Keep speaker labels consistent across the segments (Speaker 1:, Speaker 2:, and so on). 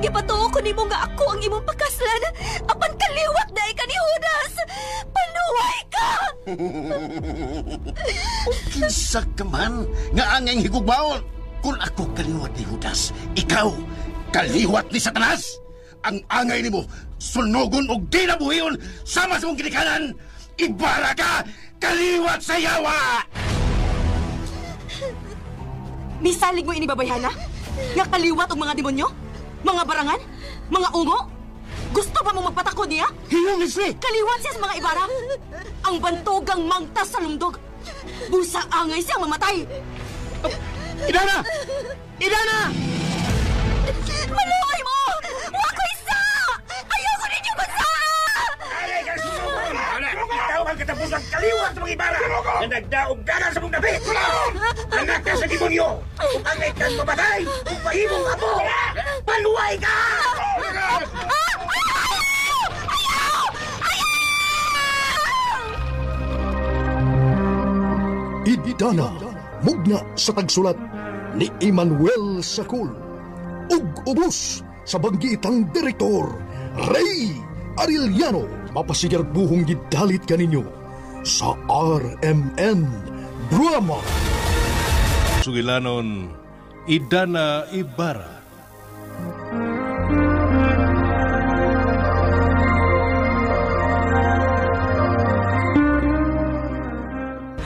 Speaker 1: Gipatuo ko nimo nga ako ang imong pakaslan. Apan kaliwat na ka ni Judas. Paluway ka!
Speaker 2: Kinsa ka man nga angay higugmaon. Kung ako kaliwat ni Judas, ikaw kaliwat ni Satanas. Ang angay nimo sunugon og di na buhiyon sama sa mong ginikanan. Ibara ka, kaliwat sa yawa!
Speaker 3: Misalig mo inibabayhana? Nga kaliwat og mga demonyo? Mga barangan? Mga ungo? Gusto pa mo magpatakod niya?
Speaker 2: Hiyong Leslie!
Speaker 3: Kaliwat siya sa mga ibara. Ang bantugang mangtas sa lumdog. Busa angay siyang mamatay.
Speaker 2: Idana! Idana!
Speaker 1: Maluway mo! Wako isa! Ayoko ninyo basa!
Speaker 4: Alay ka sumukon! Ikaw ang katapusang kaliwat sa mga ibara na nagdaog gagal sa mong nabi! Anak ka sa demonyo! Kung angay kang mamatay, kung pahimong apo, paluway ka!
Speaker 5: Idana, mugna sa tagsulat ni Emmanuel Sacul. Ug ubos sa banggitang direktor, Ray Arellano. Mapasigar buhong gidalit kaninyo sa RMN Drama.
Speaker 6: Sugilanon, Idana Ibarra.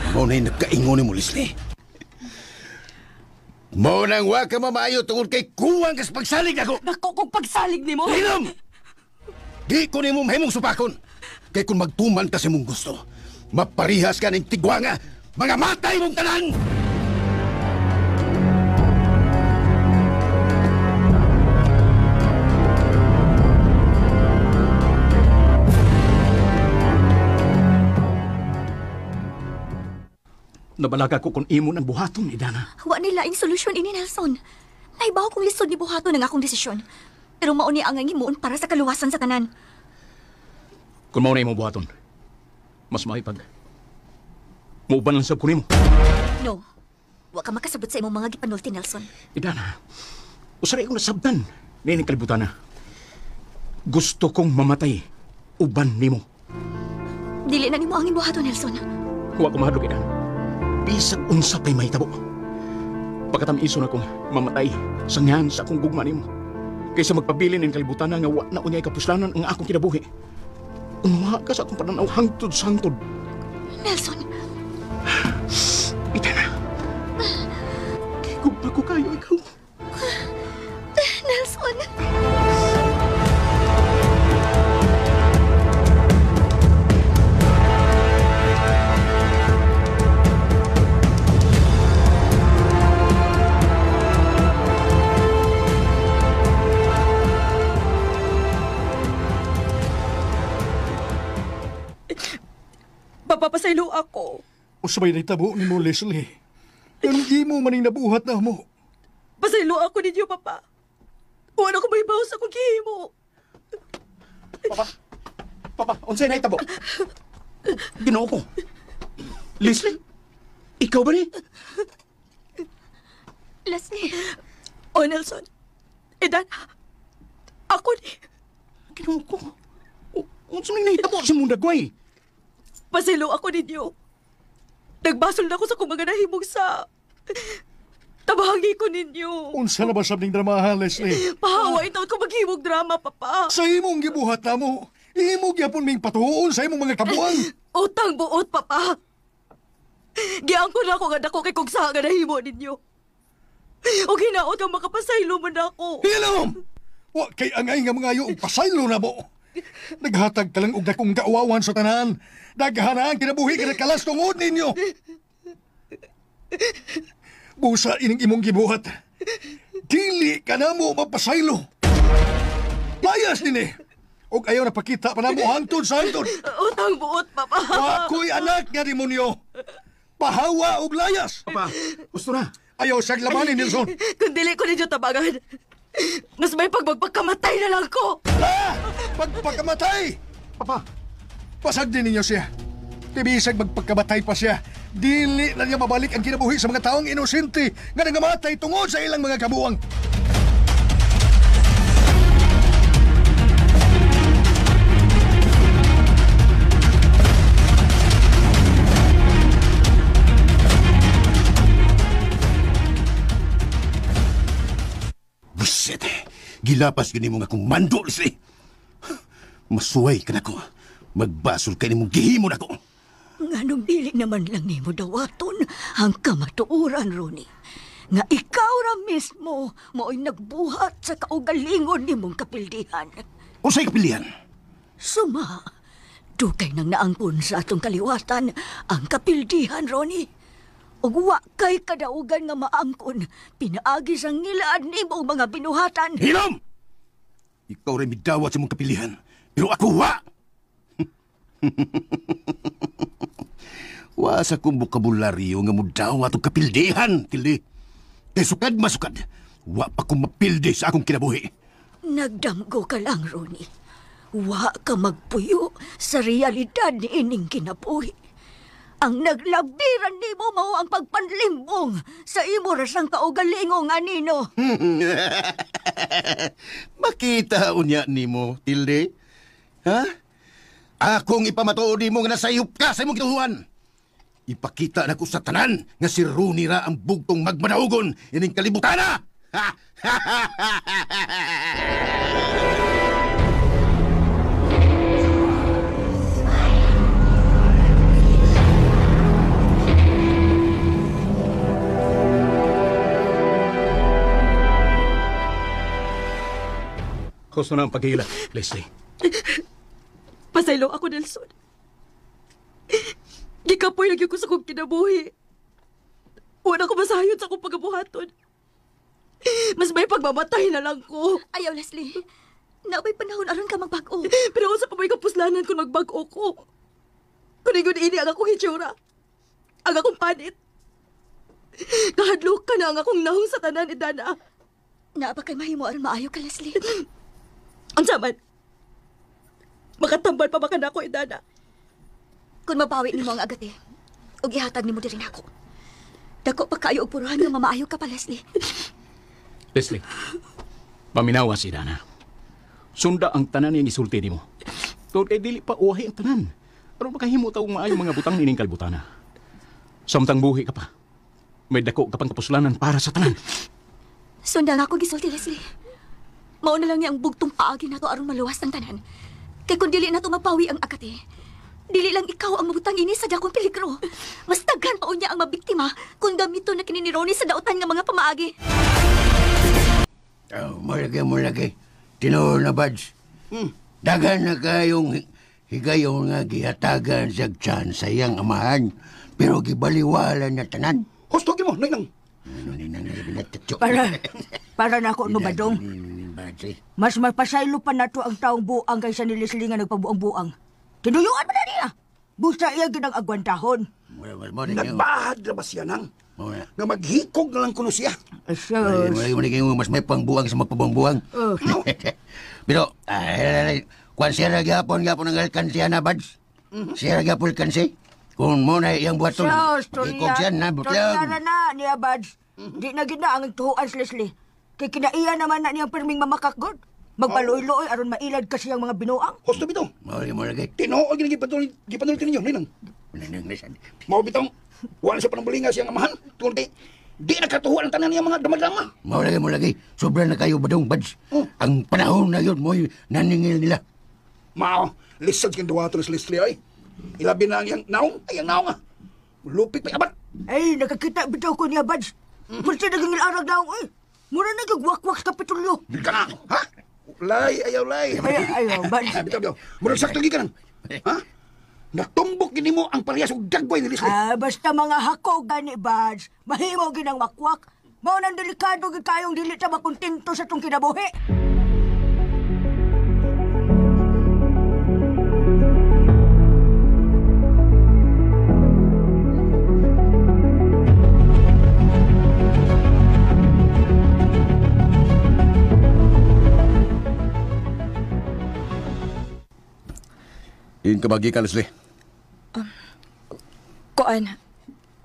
Speaker 2: Mao na'y nagkaingon ni mo, Leslie. Mao nang wa ka mamayo tungod kay kuwang kas pagsalig ako.
Speaker 3: Nako kung pagsalig ni mo.
Speaker 2: Hinom! Di ko ni mo mahimong supakon. Kay kung magtuman ka sa mong gusto, maparihas ka ng tigwanga, mga matay mong tanan!
Speaker 7: Nabalaga ko kung imo ng buhaton, Idana.
Speaker 1: Wa nila ing solusyon ini, Nelson. Naibaw kong lisod ni buhaton ng akong desisyon. Pero mao ni ang himuon para sa kaluwasan sa tanan.
Speaker 7: Kung mao na imong buhaton, mas maipag. Muuban lang sab ko nimo.
Speaker 1: No. Wa ka makasabot sa imong mga gipanulti, Nelson.
Speaker 7: Idana, usaray akong nasabdan. Nining kalibutan na. Gusto kong mamatay. Uban nimo.
Speaker 1: Dili na nimo ang buhaton, Nelson.
Speaker 7: Huwag ko mahadlok, Idana. Bisag unsa pa'y mahitabo. Pagkatamiso na kong mamatay sa ngan sa akong gugma nimo. Kaysa magpabilin ng kalibutan na nga wa na unyay kapuslanan ang akong kinabuhi. Unwa ka sa akong pananaw hangtod-sangtod.
Speaker 1: Nelson.
Speaker 7: Idana. Gugma ko kayo ikaw.
Speaker 1: Nelson.
Speaker 3: Papapasaylo ako.
Speaker 5: Usabay na itabo ni mo, Leslie. Anong imo maning nabuhat na mo?
Speaker 3: Pasaylo ako ninyo, Papa. Wala ko may bawas akong gihimo.
Speaker 7: Papa, unsay na itabo? Ginoo ko. Leslie, ikaw ba ni?
Speaker 1: Leslie.
Speaker 3: O, Nelson. Edan, ako ni.
Speaker 7: Ginoo ko. Unsay na itabo sa mong dagway?
Speaker 3: Pasaylo ako ninyo. Nagbasol na ako sa kumanga nahimog sa... Tabahangi ko ninyo.
Speaker 5: Unsa na ba sabning dramahan, Leslie?
Speaker 3: Pahawa ito ko maghimog drama, Papa.
Speaker 5: Sa imong gibuhat na mo, imong yapon ming patuon sa imong mga kabuang.
Speaker 3: Utang buot, Papa. Giangko na ako nga dako kay kung saan nga nahimo ninyo. O ginaot ang makapasaylo man ako.
Speaker 5: Hilom! Wa kay angay nga mga yung pasaylo na mo. Naghatag ka lang og dakong kaawawan sa tanan. Daghanaan kinabuhi ka na kalas tungod ninyo. Busa ining imong gibuhat. Dili ka na mo mapasaylo. Layas din eh. Og ayaw na pakita pa na mo hangtod sa hangtod.
Speaker 3: Utang buot, Papa.
Speaker 5: Wako'y anak nga demonyo. Pahawa og layas.
Speaker 7: Papa, gusto na.
Speaker 5: Ayaw siyang labanin, Nelson.
Speaker 3: Kung dili ko ninyo tabagan, mas may pagpagkamatay na lang ko.
Speaker 5: Ha! Pagpagkamatay!
Speaker 7: Papa,
Speaker 5: Pasag din ninyo siya. Tibisag magpagkamatay pa siya. Dili na niya mabalik ang kinabuhi sa mga taong inosente nga nangamatay tungod sa ilang mga kabuang.
Speaker 2: gilapas gini mo nga kung mando, Leslie. Masuway ka na ko. Magbasol ka ni mong gihimo na ko.
Speaker 3: Nganong dili naman lang nimo dawaton ang kamatuoran, Ronnie. Nga ikaw ra mismo mo'y nagbuhat sa kaugalingon nimong kapildihan.
Speaker 2: Unsay kapilian?
Speaker 3: Suma, dugay nang naangkon sa atong kaliwatan ang kapildihan, Ronnie. Ug wa kay kadaugan nga maangkon, pinaagi sa ngilaan nimong mga binuhatan.
Speaker 2: Hinom! Ikaw rin midawat sa mong kapilihan. Pero ako wa! Wa sa kong bokabularyo nga mudawat o kapildihan, Tilly. Kay sukad masukad, wa pa kong mapildi sa akong kinabuhi.
Speaker 3: Nagdamgo ka lang, Ronnie. Wa ka magpuyo sa realidad ni ining kinabuhi. Ang naglabiran nimo mao ang pagpanlimbong sa imo rasang kaugalingong anino.
Speaker 2: Makita unya nimo, Tilly. Ha? Akong ipamatuod mo nga nasayop ka sa imong kituhuan. Ipakita na ko sa tanan nga si Ronnie ra ang bugtong magmanaugon ining kalibutan na!
Speaker 7: Gusto na ang paghila, Leslie.
Speaker 3: Pasaylo ako, Nelson. Gikapoy lagi ko sa kong kinabuhi. Wala ko masayon sa akong pagabuhaton. Mas may pagmamatay na lang ko.
Speaker 1: Ayaw, Leslie. Naabay panahon aron ka magbago.
Speaker 3: Pero kung sa pamay kapuslanan ko magbago ko. Kuningon ini ang akong hitsura. Ang akong panit. Kahadlok ka na ang akong nahong sa tanan ni Dana.
Speaker 1: Naaba kay mahimo aron maayo ka, Leslie.
Speaker 3: Ang saman. Makatambal pa baka na ako, Dana.
Speaker 1: Kung mabawi nimo ang agate, ug ihatag nimo diri nako. Dako pa kayo og puruhan nga mamaayo ka pa, Leslie.
Speaker 7: Leslie, paminawa si Dana. Sunda ang tanan niyang isulti nimo. Tungod kay dili pa uwahi ang tanan. Pero makahimo taong maayong mga butang nining kalbutana. Samtang buhi ka pa. May dako ka pang kapuslanan para sa tanan.
Speaker 1: Sunda nga ako gisulti, Leslie. Mao na lang niya ang bugtong paagi nato aron maluwas ang tanan. Kay kung dili nato mapawi ang agate, dili lang ikaw ang mabutang ini sa dakong peligro. Mas daghan pa unya ang mabiktima kung gamito na kini ni Ronnie sa daotan nga mga pamaagi.
Speaker 2: Malaki. Tinuod na, Bads. Dagan na kayong higayon nga gihatagan sa tiyan sa iyang amahan. Pero gibaliwala na tanan.
Speaker 5: Husto mo, Ninang.
Speaker 3: Para na ako, no, Badong. Mas mapasaylo pa na to ang taong buang kaysa ni Leslie nga nagpabuang-buang. Tinuyuan mo na niya. Busa iya ginang agwantahon.
Speaker 5: Nagbahad na ba siya nang? Nga maghikog na lang kuno siya.
Speaker 3: Asyos.
Speaker 2: Mas may pangbuang sa magpabuang-buang. Pero, kung siya nagyapon ang alkansiya na, Bads. Siya nagyapon alkansi. Kung mo na iyang buhaton, ikog siya na, butlang.
Speaker 3: Tolya na niya, Bads. Di na gina ang tuhuan si Leslie. Kay kinaiya naman na niyang pirming mamakakgod. Magpaluoy-luoy aron mailad kasi ang mga binuang.
Speaker 5: Husto bitaw.
Speaker 2: Mo lagi.
Speaker 5: Tinuod gipanulit ninyo, Ninang. Mao bitong wala sa panambulinga siyang amahan. Tungod kay di nakatuhuan ang tanan niya mga damadama.
Speaker 2: Mo lagi. Sobra na kayo, Badong, Bads. Ang panahon na yun mo'y naningil nila.
Speaker 5: Mao, lisod kang duwato ni Leslie ay. Ilabi na ang iyang naong. Ay, ang naong nga. Lupit pa abat.
Speaker 3: Ay, nakakita bitaw ko niya, Bads. Pwede naging arag na ako eh. Mura nagagwak-wak sa petulyo.
Speaker 5: Di ka na. Ha? Lay, ayaw, lay.
Speaker 3: Ayaw, Bads.
Speaker 5: Bitaw. Murag sakto ka nang. Ha? Natumbok gini mo ang parehas og dagway ni Leslie.
Speaker 3: Basta mga hakog gani, Bads. Mahimo ginang wakwak. Mao nang delikado gid kayong dili ta makontento sa tong kinabuhi.
Speaker 2: Yung kabagi ka, Leslie.
Speaker 1: Koan,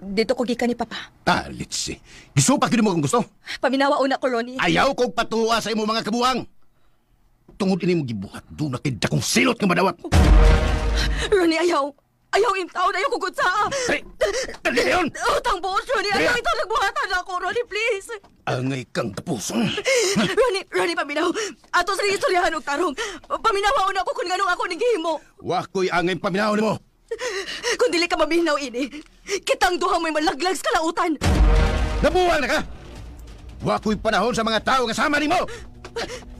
Speaker 1: dito ko gikan ni Papa.
Speaker 2: Litsi. Gisupak yun mo kung gusto.
Speaker 1: Paminawa una ko, Ronnie.
Speaker 2: Ayaw kong patuwa sa imo mga kabuang. Tungod ini mo gibuhat, doon na kay dakong silot nga madawat.
Speaker 1: Ronnie, ayaw.
Speaker 3: Ayaw imtaw na yung kugod sa...
Speaker 2: Dali yun!
Speaker 3: Utang buos, Ronnie. Ayaw ito nagbuhatan ako, Ronnie, please.
Speaker 2: Angay kang kapuso.
Speaker 3: Ronnie, paminaw. Ato sa istoryahan og tarong. Paminawaon ako kung ganong ako nagihimo.
Speaker 2: Wako'y angay paminaw ni mo.
Speaker 3: Kung dili ka maminaw ini, kitang duha mo'y malaglag sa kalautan.
Speaker 2: Nabuwang na ka! Wako'y panahon sa mga tao nga sama ni mo!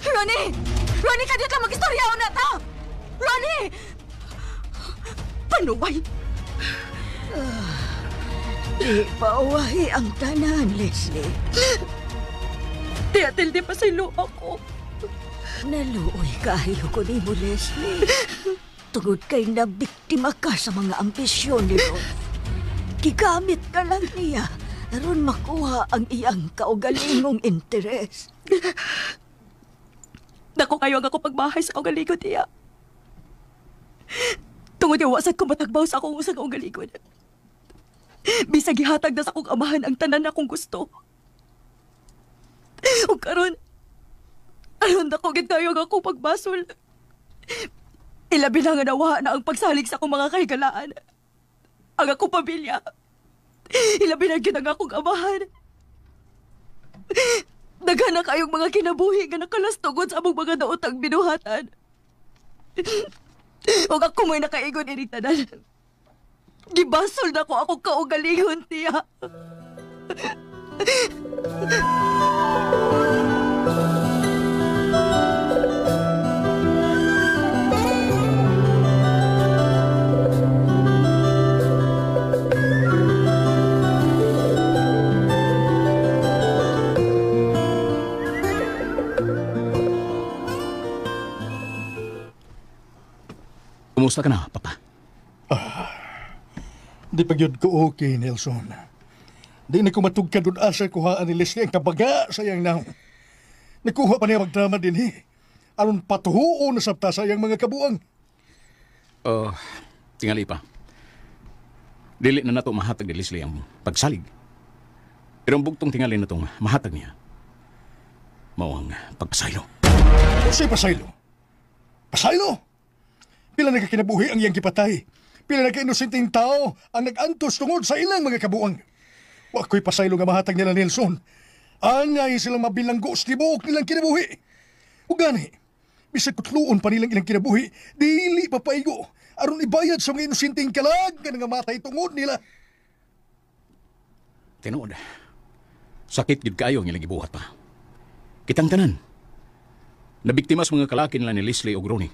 Speaker 3: Ronnie! Ronnie, kadit lang mag-istoryaon na ta! Ronnie! Panuway! Di pauwahi ang tanan, Leslie. Tiyatil di pa silo ako. Naluoy kayo ko ni mo, Leslie. Tungod kay nabiktima ka sa mga ambisyon ni Ron. Gigamit ka lang niya aron makuha ang iyang kaugalingong interes. Dako kayo ang ako pagbahay sa kaugalingon niya. Tungod yung wasag ko matagbaw sa akong usang kaugalingon. Bisag ihatag na sa akong amahan ang tanan na akong gusto. O karon, aron na ko gid kayo ang ako pagbasol. Ilabi na nga nawa na ang pagsalig sa akong mga kahigalaan. Ang akong pamilya. Ilabi na gid ang akong amahan. Daghan na kayong mga kinabuhi nga nakalastugod sa among mga nautang binuhatan. Huwag ako may nakaigon ining tanan. Gibasol na ko ako kaugalingon, tiya.
Speaker 7: Kumusta ka na, Papa?
Speaker 5: Di pa yun ko okay, Nelson. Di na ko matugkad doon asa kuhaan ni Leslie ang kabaga sa iyang naong. Nakuha pa niya magdrama din aron patuhuo na sabta sa iyang mga kabuang.
Speaker 7: Tingali pa. Dili na nato mahatag ni Leslie ang pagsalig. Pero ang bugtong tingali na itong mahatag niya. Mao ang pagpasaylo.
Speaker 5: Sa'y pasaylo? Pasaylo? Pila na kakinabuhi ang iyang gipatay. Pila na ka-inosenteng tao ang nag-antos tungod sa ilang mga kabuang. Wako'y pasaylo nga mahatag nila, Nelson. Angay silang mabilanggo sa tibuok nilang kinabuhi. O gani, bisag kutluon pa nilang ilang kinabuhi, dili pa paigo aron ibayad sa mga inosenteng kalag nga matay tungod nila.
Speaker 7: Tinuod. Sakit gid kayo ang ilang gibuhat pa. Kitang tanan. Nabiktima sa mga kalaki nila ni Leslie o Ronnie.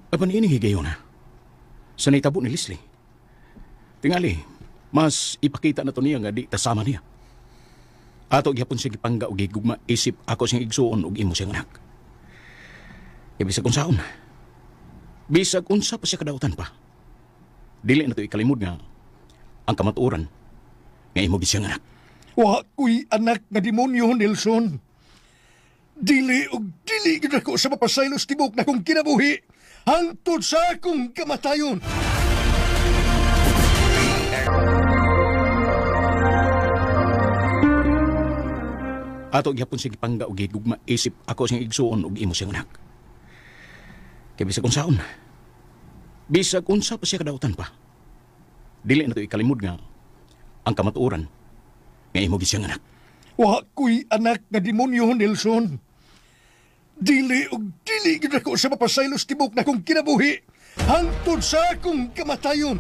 Speaker 7: Apan ini higayon na. Sa naitabo ni Leslie. Tingali, mas ipakita na to niya nga di tasama niya. Ato gyapon siya gipangga og gigugma isip ako siyang igsuon og imo siyang anak. Bisag unsaon. Bisag unsa pa siya kadautan pa. Dili na to ikalimod nga ang kamatuoran nga imo gid siyang anak.
Speaker 5: Wako'y anak nga demonyo, Nelson. Dili gid ako sa mapasaylo sa tibok na kong kinabuhi. Hangtod sa akong kamatayon.
Speaker 7: Ato gyapon siya gipangga og gigugma isip ako siyang igsuon og imo siyang anak. Kay bisag unsaon. Bisag unsa pa siya kadautan pa. Dili na to ikalimod nga ang kamatuoran nga imo gid siyang anak.
Speaker 5: Wako'y anak nga demonyo, Nelson. Dili gid ako sa mapasaylo sa tibok na kong kinabuhi. Hangtod sa akong kamatayon.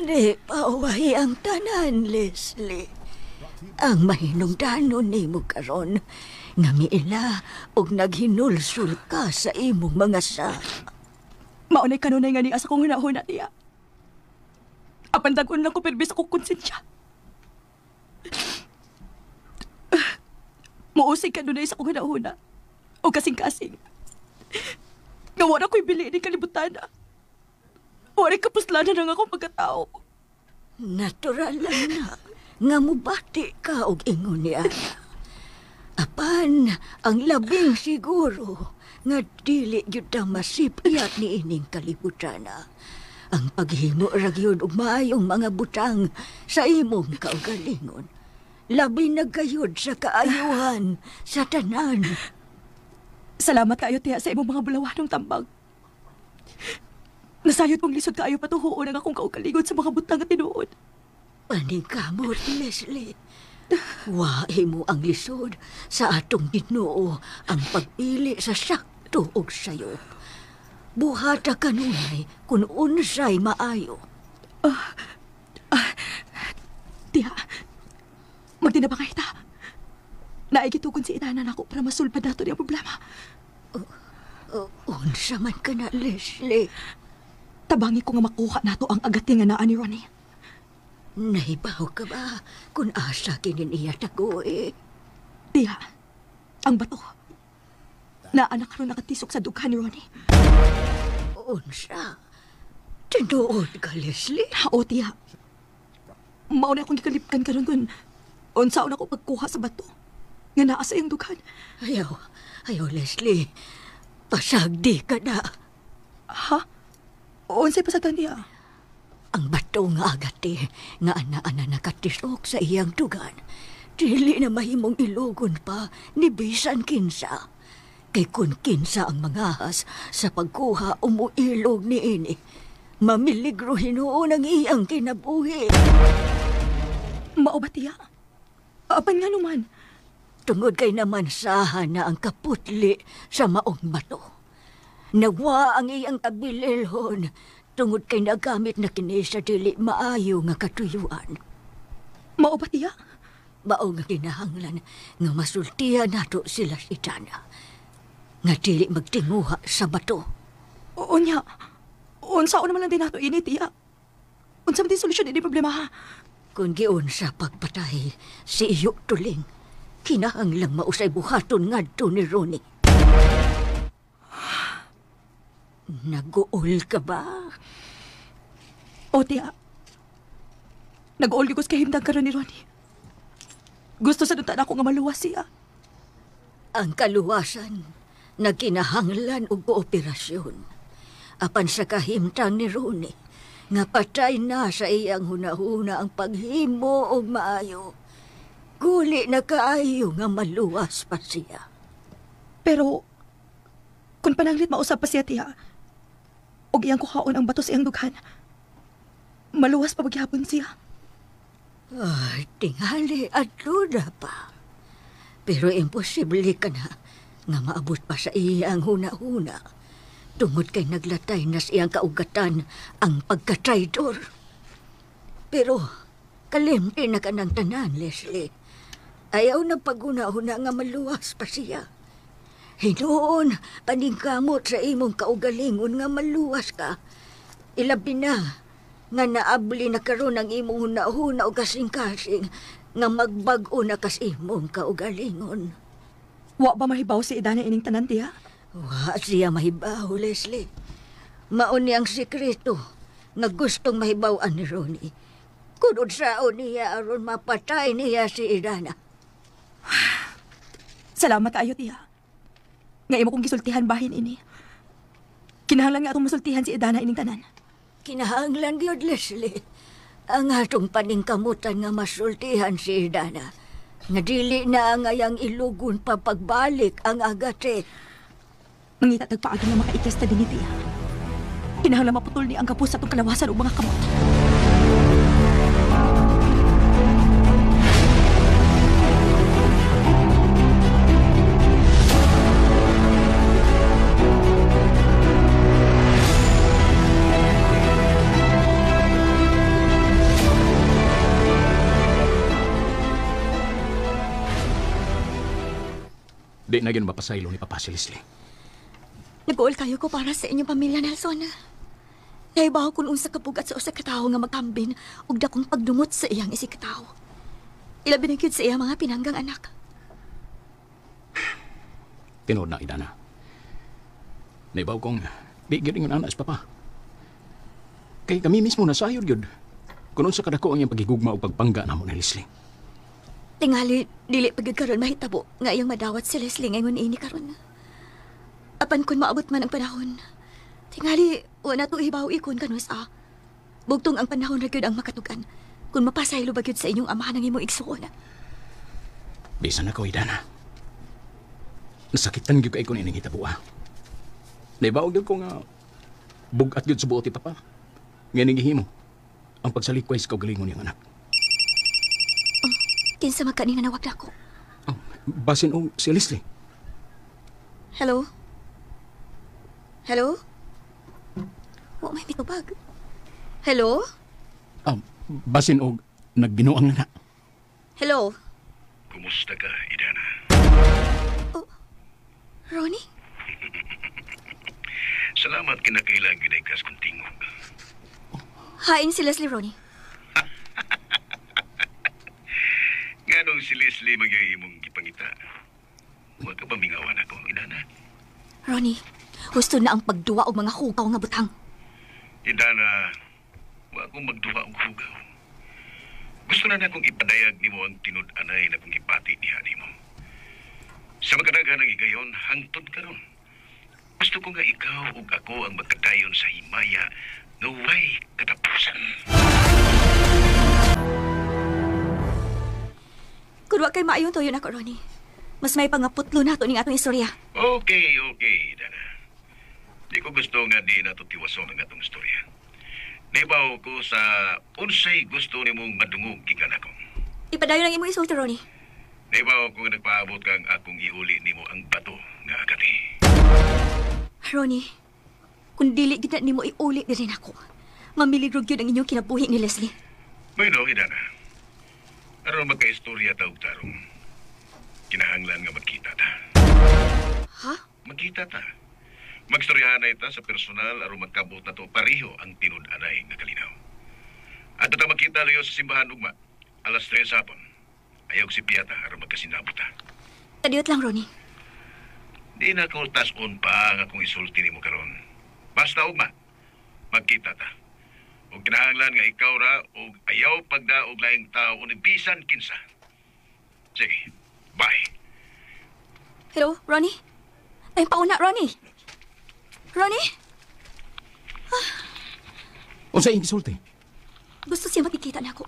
Speaker 3: Di pauwahi ang tanan, Leslie. Ang mahinungdanon nimo karon nga miila og naghinulsul ka sa imong mga sa.
Speaker 1: Maunay kanunay nga niya sa kong hunahuna niya. Apan dagon lang ko perbis ako konsensya. Muusig kanunay sa kong hunahuna. O kasing-kasing. Nga wala ko'y bili ni kalibutan na. Wala kapuslanan ng ako pagkatao.
Speaker 3: Natural lang na nga mubati ka og ingon ni Ana. Apan, ang labing siguro nga dili gyud ta masipyat ni ining kalibutan na. ang paghimo ra gyud og maayong mga butang sa imong kaugalingon. Labi na gayud sa kaayuhan sa tanan.
Speaker 1: Salamat kayo, tiya, sa imong mga bulawanong tambag. Nasayod kong lisod kaayo patuhuon ang akong kaugalingon sa mga butang at tinuod.
Speaker 3: Paningkamot, Leslie. Wahi mo ang lisod sa atong Ginoo ang pagpili sa sakto og sayo. Buhata kanunay kung unsay maayo.
Speaker 1: Tiya, magtinabangay ta. Naigitugon si inanan ako para masulpad nato ang problema.
Speaker 3: Unsa man ka na, Leslie.
Speaker 1: Tabangi ko nga makuha nato ang agati nga naa ni Ronnie.
Speaker 3: Nahibaw ka ba kung asa kinin iya tagoy?
Speaker 1: Tiya, ang bato. Naanak ron nakatisok sa dughan ni Ronnie.
Speaker 3: Unsa? Tinuod ka, Leslie?
Speaker 1: O, tiya. Mauna akong gikalipkan ka ron kung unsaon ako pagkuha sa bato. Nga naa sa iyong dughan.
Speaker 3: Ayaw, Leslie. Pasagdi ka na.
Speaker 1: Ha? Unsay pasagdan niya?
Speaker 3: Ang bato nga agati nga ana-ana nakatisok sa iyang dugan. Dili na mahimong ilogon pa ni bisan kinsa. Kay kun kinsa ang mangahas sa pagkuha umuilog ni ini. Mamiligro hinuon ang iyang kinabuhi.
Speaker 1: Mao ba, tiya? Apan nga naman.
Speaker 3: Tungod kay naman sahan na ang kaputli sa maong bato. Nagwa ang iyang kabililhon tungod kay nagamit na kini sa dili maayo nga katuyuan.
Speaker 1: Mao ba, tiya?
Speaker 3: Mao nga kinahanglan nga masultihan nato sila si Dana. Nga dili magtinguha sa bato.
Speaker 1: Unya, unsaon naman lang din nato ini, tiya. Unsa man din solusyon ini problema, ha?
Speaker 3: Kung giun sa pagpatay si iyo tuling, kinahanglang mausay buhaton ngadto ni Ronnie. Nag-uol ka ba?
Speaker 1: O, tiya. Nag-uol gigos kay himdang karon ni Ronnie. Gusto sa dunta ako nga maluwas siya.
Speaker 3: Ang kaluwasan na kinahanglan og kooperasyon. Apan sa kahimtang ni Ronnie, nga patay na sa iyang hunahuna ang paghimo og maayo. Guli na kaayo nga maluwas pa siya.
Speaker 1: Pero, kung pananglit mausap pa siya, tiya, og iyang kuhaon ang bato sa iyang dughan, maluwas pa paghihapon siya.
Speaker 3: Ay, tingali at luda pa. Pero imposible ka na nga maabot pa sa iyang huna-huna. Tungod kay naglatay na sa iyang kaugatan ang pagka-traidor. Pero kalimti na ka ng tanan, Leslie. Ayaw na paguna-huna nga maluwas pa siya. Hinoon, paningkamot sa imong kaugalingon nga maluwas ka. Ilabi na nga naabli na karon ang imong huna-huna o kasing-kasing nga magbag-o na kas imong kaugalingon.
Speaker 1: Wa ba mahibaw si Idana ining tanan, tiya?
Speaker 3: Wa siya mahibaw, Leslie. Mauni ang sikreto nga gustong mahibaw-an ni Ronnie. Kunod saon niya aron mapatay niya si Idana.
Speaker 1: Salamat kaayo, tiya. Nga imo kong gisultihan bahin ini. Kinahanglan nga atong masultihan si Idana ining tanan.
Speaker 3: Kinahanglan gyud, Leslie. Ang atong paningkamutan nga masultihan si Idana. Nga dili na ang ayang ilugon pa pagbalik ang agate.
Speaker 1: Mangita tagpaagi nga makaikyasta din ni tiya. Kinahanglan maputol ni ang kapos sa itong kalawasan o mga kamot.
Speaker 7: Di na yun mapasaylo ni Papa si Leslie.
Speaker 1: Nag-uol kayo ko para sa inyong pamilya, Nelson. Naibaw kung unsa kapugat sa usa ka tawo nga magkambin ug dakong pagdumot sa iyang isig ka tawo. Ilabi na gyud sa iyang mga pinanggang anak.
Speaker 7: Tinood na, Idana. Naibaw kong di gyud ingon anas Papa. Kay kami mismo nasayod gyud. Kung unsa kadako ang iyang pagigugma o pagpangga namo ni Leslie.
Speaker 1: Tingali, dili pagid karon mahitabo nga iyang madawat si Leslie ngayon ini karon. Apan kun maabot man ang panahon, Tingali, wala to ibaw ikon kanus Bugtong ang panahon na gyud ang makatugan. Kung mapasaylo ba gyud sa inyong amahan ang imong igsuon.
Speaker 7: Bisan ako, Idana. Nasakitan gyud kay ko ning hitabo. Naibaw gyud ko nga bugat gyud sa buot ti papa. Nganing gihimo ang pagsalikwas sa kaugalingon niyang anak.
Speaker 1: Kinsa man kanina nawag nako.
Speaker 7: Oh, basin o si Leslie.
Speaker 1: Hello? Hello? Wa may mitubag. Hello?
Speaker 7: Basin o nagbinuang na.
Speaker 1: Hello?
Speaker 2: Kumusta ka, Idana?
Speaker 1: Ronnie?
Speaker 2: Salamat kinakailang ginagkas kong tingog.
Speaker 1: Hain si Leslie, Ronnie.
Speaker 2: Nganong si Leslie magyayimong gipangita. Huwag ka ba mingawan ako, Idana?
Speaker 1: Ronnie, gusto na ang pagduwa og mga hugaw nga butang.
Speaker 2: Idana, huwag akong magduwa og hugaw. Gusto na akong ipadayag nimo ang tinud-anay na kong ipati niya nimo. Sa magkanagan ng igayon, hangtod karon. Gusto ko nga ikaw ug ako ang magkadayon sa himaya nga way katapusan.
Speaker 1: Kung wa kay maayon to yun ako, Ronnie. Mas may pangaputlo na to ning atong istorya.
Speaker 2: Okay, Idana. Di ko gusto nga di natutiwason ang atong istorya. Naibaw ko sa unsay gusto nimong madungog gikan ako.
Speaker 1: Ipadayon ang imong isulti, Ronnie.
Speaker 2: Naibaw ko nga nagpaabot kang akong ihuli nimo ang bato nga agati.
Speaker 1: Ronnie, kung dili gid nimo iuli din ako, mamiligrog yun ang inyong kinabuhi ni Leslie.
Speaker 2: Bueno, Idana. Aron magka-istorya taog tarong. Kinahanglan nga magkita ta.
Speaker 1: Ha?
Speaker 2: Magkita ta. Magstoryahan na ita sa personal aron magkabot na to pariho ang tinud-anay nga kalinaw. At ta magkita layo sa simbahan ugma. Alas 3 hapon. Ayaw si Piata aron magkasinabot ta.
Speaker 1: Kadiyot lang, Ronnie.
Speaker 2: Di na ko tas-on pa nga kung isulti nimo karon. Basta ugma, magkita ta. Ug kinahanglan nga ikaw ra og ayaw pagdaog laing tao ni bisan kinsa. Sige, bye.
Speaker 1: Hello, Ronnie? Ay, pauna, Ronnie. Ronnie?
Speaker 7: Unsa ing gisulti?
Speaker 1: Gusto siya makikita na ako.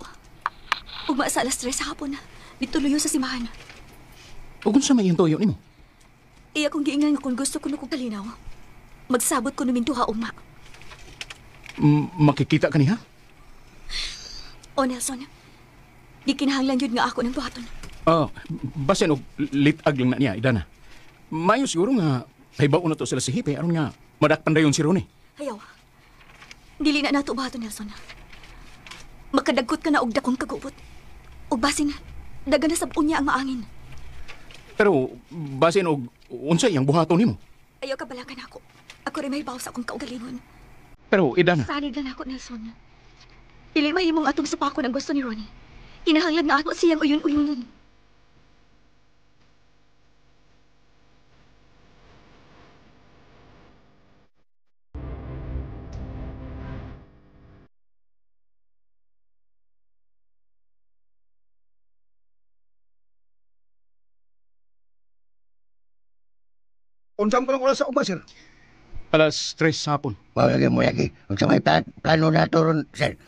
Speaker 1: Ugma sa alas 3 sa hapon. Dito luyo sa simahan.
Speaker 7: Ug unsa may iyang tuyo nimo?
Speaker 1: Iya kong giingan nga kung gusto ko na kong kalinaw. Magsabot ko namin duha ugma.
Speaker 7: Makikita ka niya?
Speaker 1: O, Nelson. Di kinahanglan yun nga ako ng buhaton.
Speaker 7: Basin og litag lang na niya, Idana. Mayo siguro nga pahibaw na to sila si Hipe aron nga madakpan dayon si Ronnie.
Speaker 1: Ayaw. Dili na nato buhaton, Nelson. Makadagkot ka na og dakong kagubot. O basin, daga na sabon niya ang maangin.
Speaker 7: Pero basin og unsa iyang buhaton nimo?
Speaker 1: Ayaw ka balakan ako. Ako rin may baw sa akong kaugalingon.
Speaker 7: Pero Idana,
Speaker 1: Sanid lang ako, Nelson. Dili mahimong atong supako ng gusto ni Ronnie. Kinahanglan na ako siyang uyon-uyonan.
Speaker 5: Unsam ko ng oras sa ugma, sir?
Speaker 7: alas 3 hapon.
Speaker 2: Mawagi mo yagi. Kung sa may plano na to ron, sir,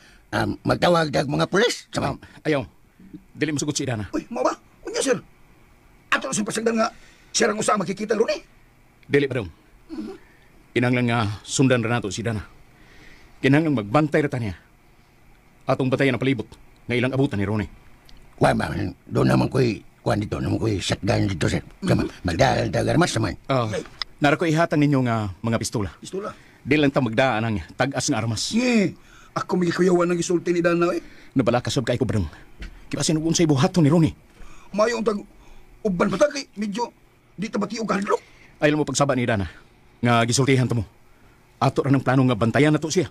Speaker 2: magtawag dag mga pulis. Sa may...
Speaker 7: Ayaw. Dili mo sugot si Idana.
Speaker 5: Uy, mo ba? Unya, sir. Ato sa pasagdan nga, sir ang usa makikita ron eh.
Speaker 7: Dili pa daw. Kinahanglan nga sundan ra nato si Idana. Kinahanglan magbantay ra ta niya. Atong batayan ang palibot nga ilang abutan ni Ronnie.
Speaker 2: Kuwan ba, doon naman ko'y, kuwan dito, naman ko'y shotgun dito, sir. Kama, magdal-dagar mas naman.
Speaker 7: Nara ko ihatang ninyo nga mga pistola.
Speaker 5: Pistola?
Speaker 7: Di lang ta magdaan ang tag-as nga armas.
Speaker 5: Ye, ako may kuyawan ng isulti ni Dana eh.
Speaker 7: Nabala kasab kay ko brang. Kipasin ug unsay buhaton ni Ronnie.
Speaker 5: Mayo ang tag uban pa kay medyo di tabati og hadlok.
Speaker 7: Ayaw mo pagsaba ni Idana nga gisultihan ta mo. Ato ra ng plano nga bantayan nato siya.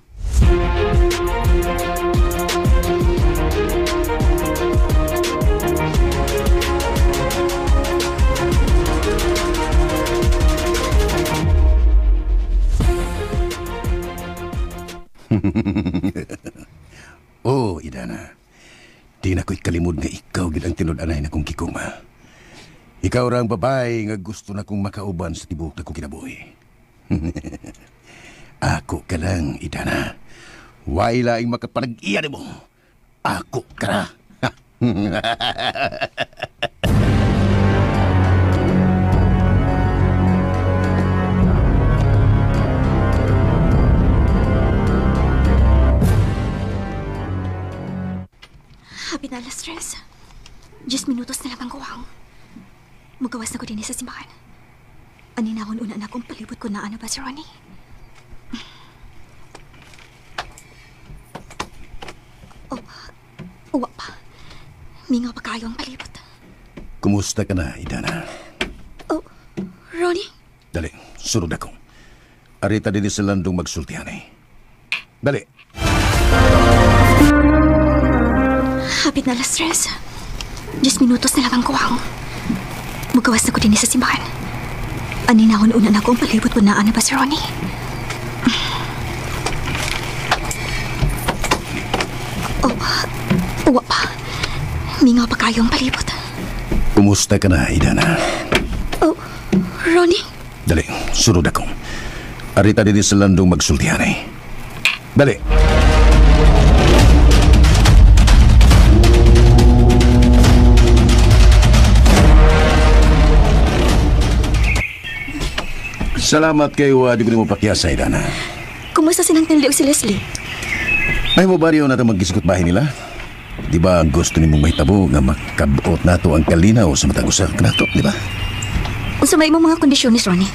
Speaker 2: Oh, Idana. Di na ko'y kalimod nga ikaw gid ang tinud-anay na kong kikuma. Ikaw ra ang babae nga gusto na kong makauban sa tibok na kong kinabuhi. Ako ka lang, Idana. Way laing makapanag-iya mo. Ako ka na.
Speaker 1: Happy na alas 3. 10 minutos na lang ang kuwang. Magawas na ko din sa simbahan. Aninahon una na akong palibot ko na ano ba si Ronnie? Uwa pa. Mingaw pa kayo ang palibot.
Speaker 2: Kumusta ka na, Idana?
Speaker 1: Oh, Ronnie?
Speaker 2: Dali, sunod ako. Arita din sa landong magsultihan eh. Dali.
Speaker 1: Hapit na alas 3. 10 minutos na lang ang kuwang. Magawas na ko din sa simbahan. Aninahon una na akong palibot ko na ano ba si Ronnie? Uwa pa. Mingaw pa kayo ang palibot.
Speaker 2: Kumusta ka na, Idana?
Speaker 1: Oh, Ronnie?
Speaker 2: Dali, sunod ako. Arita din sa landong magsultihan eh. Dali. Salamat kayo, di ko mo pakyasa, Idana.
Speaker 1: Kumusta sinang Tilio si Leslie?
Speaker 2: Ay mo ba rin natin magkisgot bahay nila? Di ba gusto ni mong mahitabo nga makabuot nato ang kalinaw sa matang usa kanato, di ba?
Speaker 1: Unsa may imong mga kondisyones, Ronnie?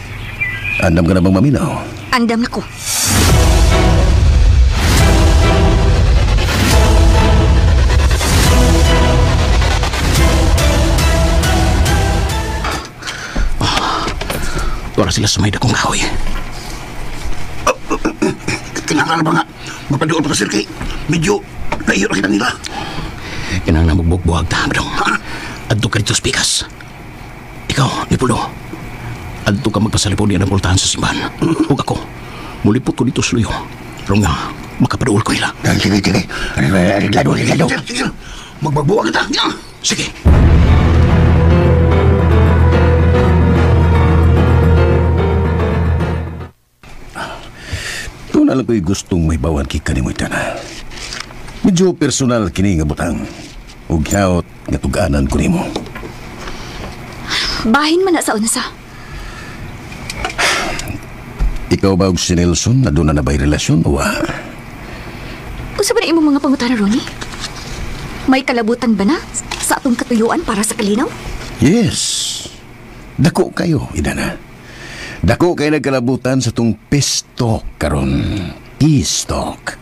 Speaker 2: Andam ka na bang maminaw?
Speaker 1: Andam na ko.
Speaker 7: Para sila sa may dakong kahoy.
Speaker 4: Kinahanglan ba nga? Mapadoon pa ka, sir, kay medyo layo na kita nila.
Speaker 7: Kinang na magbukbuhag ta, Badong. Adto ka dito sa pikas. Ikaw, Nipulo. Adto ka magpasalipon niya ng pultahan sa simbahan. Huwag ako. Mulipot ko dito sa luyo. Pero nga, makapadool ko nila.
Speaker 4: Sige. Reglado. Sige. Magbabuwag kita.
Speaker 7: Sige.
Speaker 2: Doon alam ko'y gustong may bawan kika ni mo, Idana. Medyo personal kini nga butang. Ug hiyawat nga tuganan ko ni mo.
Speaker 1: Bahin man na sa unsa.
Speaker 2: Ikaw ba og si Nelson na doon na nabay relasyon o wa?
Speaker 1: Unsa ba na imong mga pangutana, Ronnie? May kalabutan ba na sa atong katuyuan para sa kalinaw?
Speaker 2: Yes. Dako kayo, Idana. Dako kayo nagkalabutan sa tong peace-talk karon. Peace-talk.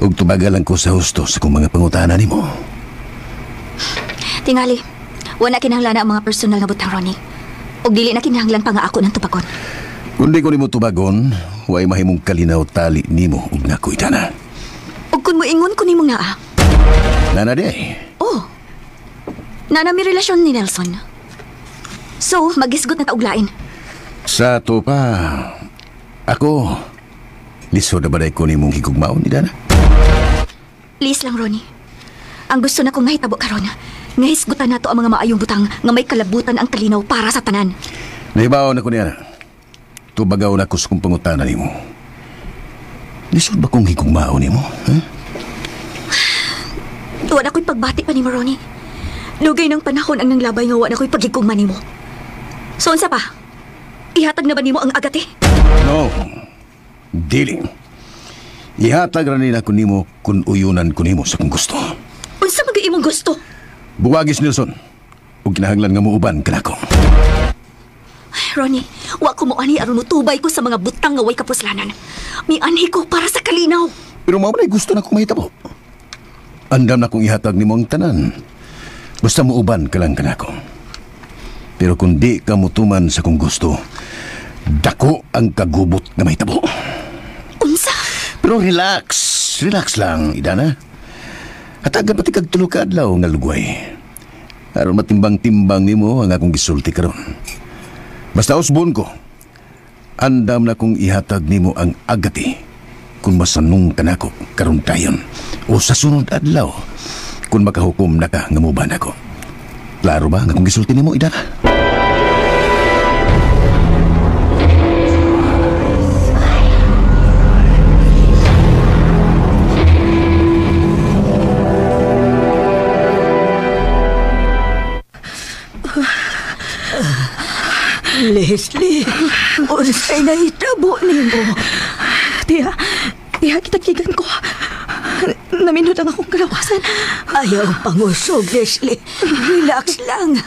Speaker 2: Ug tubagalan ko sa husto sa kong mga pangutana nimo.
Speaker 1: Tingali, wala kinahanglan ang mga personal nga butang, Ronnie. Ug dili na kinahanglan pa nga ako ng tubagon.
Speaker 2: Kundi ko nimo tubagon, way mahimong kalinaw tali nimo ug nako, Idana.
Speaker 1: Ug kun moingon ko nimong naa.
Speaker 2: Nana day.
Speaker 1: Oh. Na mi relasyon ni Nelson. So, magisgot na tauglain.
Speaker 2: Sa to pa, ako, liso na ba ko ni mong higugmaon, Idana?
Speaker 1: Please lang, Ronnie. Ang gusto na kong mahitabo karon, nga hisgutan nato ang mga maayong butang nga may kalabutan ang kalinaw para sa tanan.
Speaker 2: Nahibaw na ko niya. Tubagaw na ko sa kong pangutana ni mo. Lisod ba kong higugmaon ni mo? Huh?
Speaker 1: Wala ko'y pagbati pa ni mo, Ronnie. Lugay ng panahon ang nanglabay nga wala ko'y pagigugma ni mo. So, unsa pa? Ihatag na ba nimo ang agate?
Speaker 2: No. Dili. Ihatag ra nila ko nimo kung uyunan ko nimo sa kong gusto.
Speaker 1: Unsa magay imong gusto?
Speaker 2: Buwagis, Nelson. Huwag kinahanglan nga muuban ka na ko.
Speaker 1: Ay, Ronnie, wa ko mo ani aron mutubay ko sa mga butang nga way kapuslanan. Mianhi ko para sa kalinaw.
Speaker 2: Pero mao na gusto na kong mahitabo. Andam na kong ihatag nimo ang tanan. Basta muuban ka lang ka na ko. Pero kung di ka mutuman sa kong gusto, dako ang kagubot na mahitabo.
Speaker 1: Unsa?
Speaker 2: Pero relax. Relax lang, Idana. Hatagan pati kag tulo ka adlaw nga lugway. Aron matimbang-timbang nimo ang akong gisulti karon. Basta usbon ko. Andam na kong ihatag nimo ang agati kung masanung ka nako karon dayon o sa sunod adlaw kung makahukom na ka nga muban ako. Klaro ba nga kung gisulti nimo, Idana?
Speaker 3: Leslie, unsay nahitabo nimo?
Speaker 1: Tiya, kitakigan ko. Naminod ang akong kalawasan.
Speaker 3: Ayaw pangusog, Leslie. Relax lang.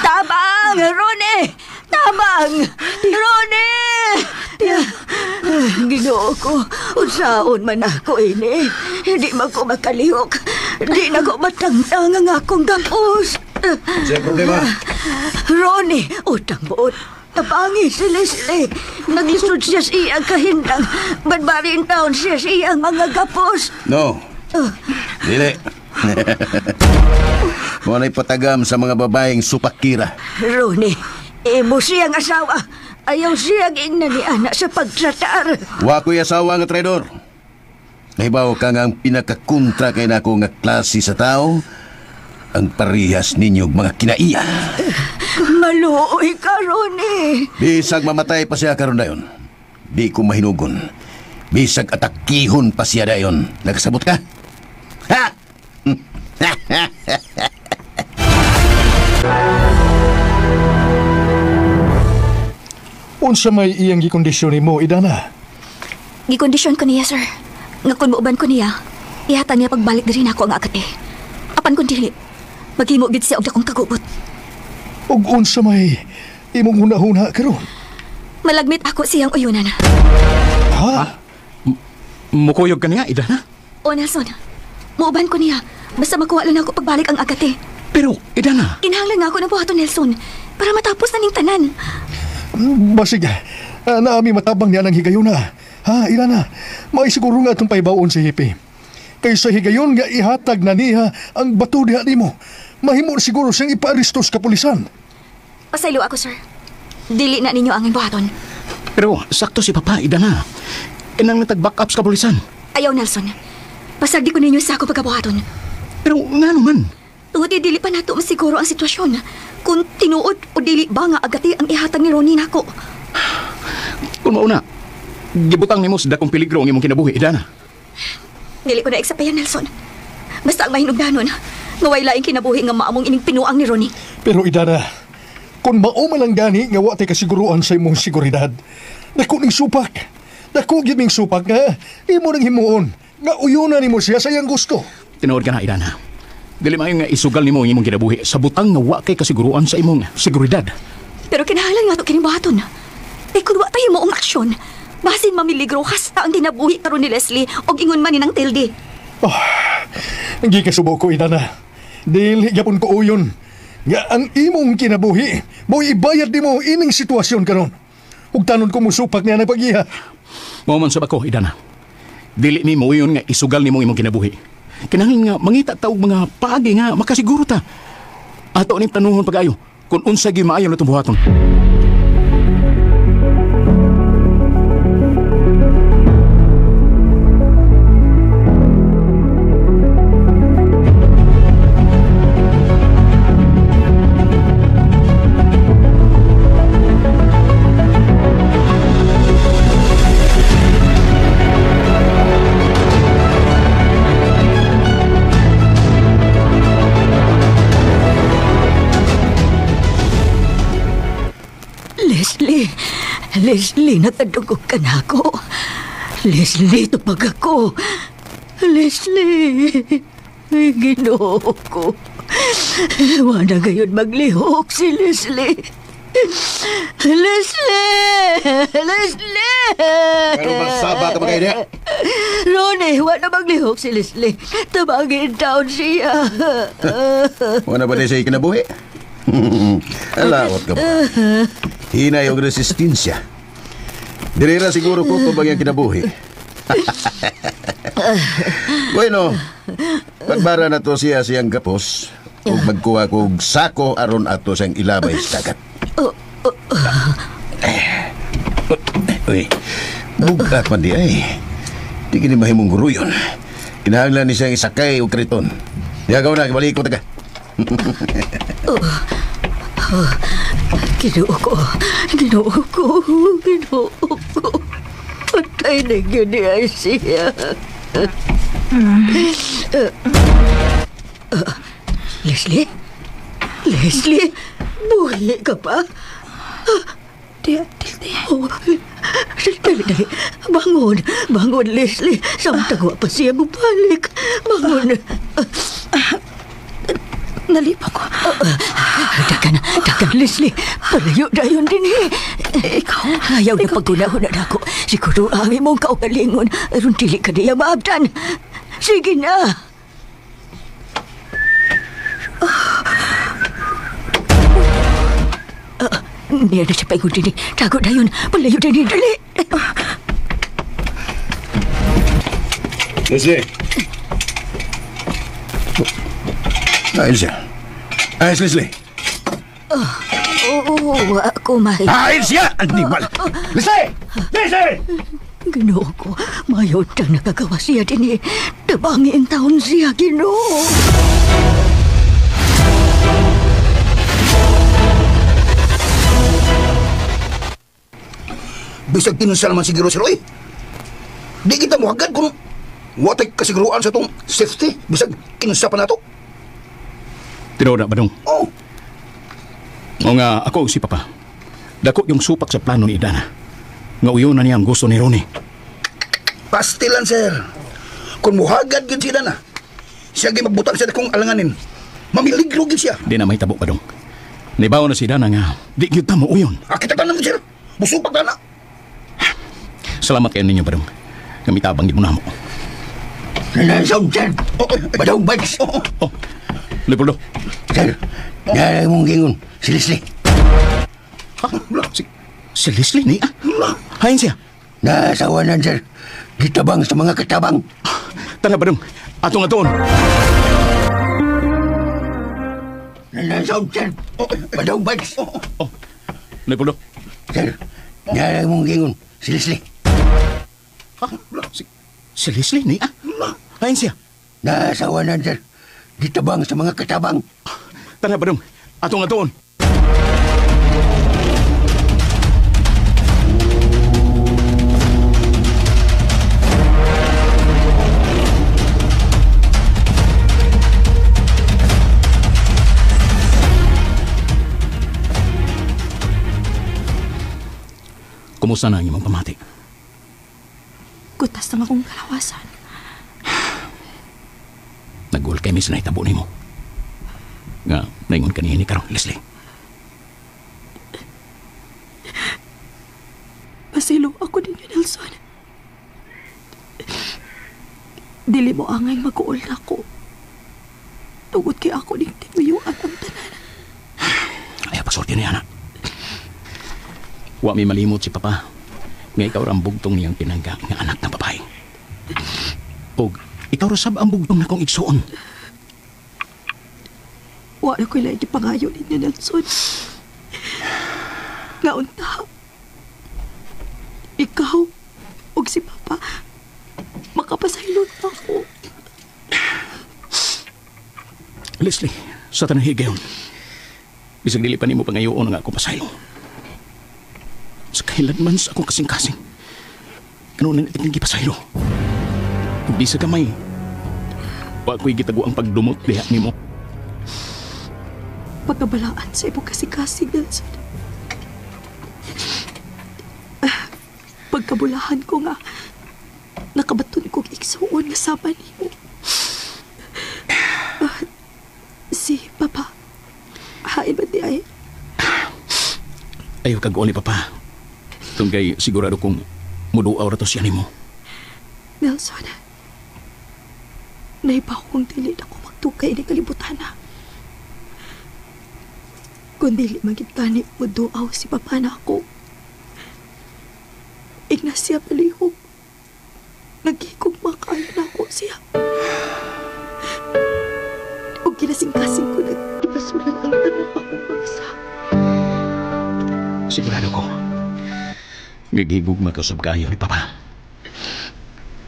Speaker 3: Tabang, Ronnie! Tabang! Ronnie! Ginoo ko, unsaon man ako ini. Hindi man ko makalihok. Di na ko matangtang ang akong gapos.
Speaker 2: Siya problema.
Speaker 3: Ronnie, utang buot. Tabangi si Leslie. Naglisod siya sa iyang kahindang. Badbarin taon siya sa iyang mga gapos.
Speaker 2: No. Dili. Muna'y patagam sa mga babaeng supakira.
Speaker 3: Ronnie, imo siyang asawa. Ayaw siyang inaniana sa pagtratar.
Speaker 2: Wa ko'y asawa nga traidor. Nahibaw ka nga ang pinakakontra kay nako nga klase sa tao, ang parihas ninyong mga kinaiya.
Speaker 3: Maluoy ka, Ronnie.
Speaker 2: Bisag mamatay pa siya karon dayon. Di ko mahinugon. Bisag atakihon pa siya dayon. Nagsabot ka? Ha?
Speaker 5: Unsa may iyang gikondisyon mo, Idana?
Speaker 1: Gikondisyon ko niya, sir. Nga kung muuban ko niya, ihatan niya pagbalik diri nako ang akate. Apan kung dili, maghimo gid siya og akong kagubot.
Speaker 5: Ug unsa may imong hunahuna karon?
Speaker 1: Malagmit ako siyang uyunan.
Speaker 5: Ha?
Speaker 7: Mukuyog ka niya, Idana?
Speaker 1: O Nelson, muuban ko niya. Basta makuha lang ako pagbalik ang akate.
Speaker 7: Pero, Idana,
Speaker 1: Kinahanglan nga ako ng buhaton, Nelson, para matapos na ning tanan.
Speaker 5: Basig, naami matabang niya ng higayon na. Ha, Idana, may siguro nga itong paibawon si Hipi. Kaysa higayon nga ihatag na niya ang bato diha nimo. Mahimo siguro siyang ipaaresto sa kapulisan.
Speaker 1: Pasaylo ako, sir. Dili na ninyo ang buhaton.
Speaker 7: pero sakto si Papa, Idana. Inang natag-back up sa kapulisan.
Speaker 1: Ayaw, Nelson. Pasagdi ko ninyo sa ako pagkabuhaton.
Speaker 7: Pero nga naman,
Speaker 1: Tungod dili pa nato masiguro ang sitwasyon. Kung tinuod o dili ba nga agati ang ihatag ni Ronnie nako.
Speaker 7: kung mauna, gibutang nimo sa dakong peligro ang imong kinabuhi, Idana.
Speaker 1: Dili ko na eksapayan, Nelson. Basta ang mahinugdanon, ngaway laing kinabuhi nga maamong ining pinuang ni Ronnie.
Speaker 5: Pero Idana, kung mao man lang gani nga wa tay kasiguruan sa imong seguridad, dako ning supak. Dako gyud ning supak nga imo nang himuon nga uyunan nimo siya sa iyang gusto.
Speaker 7: Tinuod ka na, Idana. Dili maayo nga isugal nimo ang imong kinabuhi sa butang nga wa kay kasiguruan sa imong seguridad.
Speaker 1: Pero kinahanglan nga ito kinibuhaton. Eh kung wa tayo moong aksyon, basin mamiligro hasta ang ginabuhi karon ni Leslie o ingon man ni ng Tildy.
Speaker 5: Hindi ka subo ko, Idana. Dili gyapon ko uyon nga ang imong kinabuhi mo ibayad nimo ining sitwasyon karon. Ug tanon ko musupak niya na pag-iya.
Speaker 7: Mao man sa bako, Idana. Dili nimo uyon nga isugal nimo imong kinabuhi. Kinahanglan nga mangita ta og mga paagi nga makasiguro ta. Ato ning tanuhon pag-ayo kung unsa gyud maayo natong buhaton.
Speaker 3: Leslie, nakadugog ka na ako. Leslie, tupag ako. Leslie, ay Ginoo ko. Wala gayon maglihok si Leslie. Leslie!
Speaker 2: Pero magsaba ka mga idea.
Speaker 3: Ronnie, wala maglihok si Leslie. Tabagin taon siya.
Speaker 2: Wala ba na siya ikinabuhi? Alawat ka ba? Hinay og resistensya. Dirira siguro po ito bang yung kinabuhi. Bueno, pagbara na to siya siyang gapos ug magkuha kog sako aron ato siyang ilabay sa dagat. Uy, bugat man di ay. Di kini mahimong guruyon. Kinahanglan ni siyang isakay og kariton. Yagaw na, balik ko taga.
Speaker 3: Ginoo ko. Patay na yun ni Isiya. Leslie? Leslie? Buhi ka pa? Oh, dali. Bangon. Bangon, Leslie. Samtang wa pa siya bubalik. Bangon.
Speaker 1: Nalipa ko.
Speaker 3: Dagan, Leslie. Palayo dayon din eh. Ikaw? Ayaw na pagkunahon na ako. Siguro ang imong kaugalingon. Aron dili ka niya maabdan. Sige na. Niya na siya paingon din eh. Tago dayon. Palayo din eh. Dali.
Speaker 5: Leslie. Elsa. Leslie.
Speaker 3: Oo, ako may...
Speaker 2: Elsa! Animal! Leslie! Leslie!
Speaker 3: Ginoo ko, mayaw tang nakagawa siya din eh. Tabangin taon siya, Ginoo.
Speaker 8: Bisag kinsa naman siguro si Roy. Di kita mo agad kung watay kasiguruan sa tong safety. Bisag kinsa pa nato.
Speaker 7: Tinood na ba dong?
Speaker 8: Oh,
Speaker 7: O nga, ako si Papa. Dako yung supak sa plano ni Idana. Nga uyo na niya ang gusto ni Ronnie.
Speaker 8: pastilan sir. Kung muhagad gid siya na. Siya gi magbutang sa kong alanganin. Mamiligro gid siya.
Speaker 7: Di na may tabo pa dong. Nibaw na si Dana nga, di gyud ta mo uyon.
Speaker 8: Akita tanan sir. Musupak na.
Speaker 7: Salamat kayo ninyo ba dong. Kamitabang di mo na mo.
Speaker 2: Nanasaw dyan. Badong bikes.
Speaker 7: Oh, Leopoldo.
Speaker 2: Sir, nalay mong gingon. Si Leslie.
Speaker 7: Ha? Si Leslie ni? Hain siya.
Speaker 2: Nasawanan, sir. Gitabang sa mga katabang.
Speaker 7: Tara ba dong. Atong atoon.
Speaker 2: Nanasaw dyan. Badong bikes.
Speaker 7: Oh, Leopoldo.
Speaker 2: Sir, nalay mong gingon. Si Leslie.
Speaker 7: Ha? Si Leslie ni? Hain siya.
Speaker 2: Nasawanan, sir. Gitabang sa mga katabang.
Speaker 7: Tara ba dong. Atong atoon. Kumusta na ang imong pamati?
Speaker 1: Gutas na akong kalawasan.
Speaker 7: Nag-uol kay Miss na itabo ni mo. Nga, naingon ka ni karong Leslie.
Speaker 1: Pasilo ako din ni Nelson. Dili mo angay mag-uol na ako. Tugod kay ako din tinuyuan ang tanan.
Speaker 7: Ay, pasorti na yan, Wa may malimot si Papa. Nga ikaw ram bugtong niyang pinangga nga anak ng babae. O, ikaw rasab ang bugtong na kong igsuon.
Speaker 1: Wa na ko'y lain pangayo ni Nelson. Nga unta. Ikaw o si Papa makapasaylon ako.
Speaker 7: Leslie, sa tanahigayon. Bisag dili pa nimo pangayoon nga ako pasaylo. Sa kailanman sa akong kasing-kasing. Ano na natin gipasaylo? Kung di sa kamay, wa ko'y gitago ang pagdumot diha nimo.
Speaker 1: Pagkabalaan sa imong kasing-kasing, Nelson. Pagkabulahan ko nga, nakabaton kong igsuon nga sama nimo. Si Papa, hain ba di ay?
Speaker 7: Ayaw kag-uli, Papa. Tunggay sigurado kong muduaw rato siya nimo.
Speaker 1: Nelson, naibaw kong dili na ko magtukay ni kalibutan na. Kung dili magintani muduaw si Papa na ako. Ignacia palihog. Naghikog makayo na ako siya. O ginasing-kasing ko nag-ipasulan ang tanong akong bangsa.
Speaker 7: Sigurado ko. Gigigug makasab kayo ni Papa.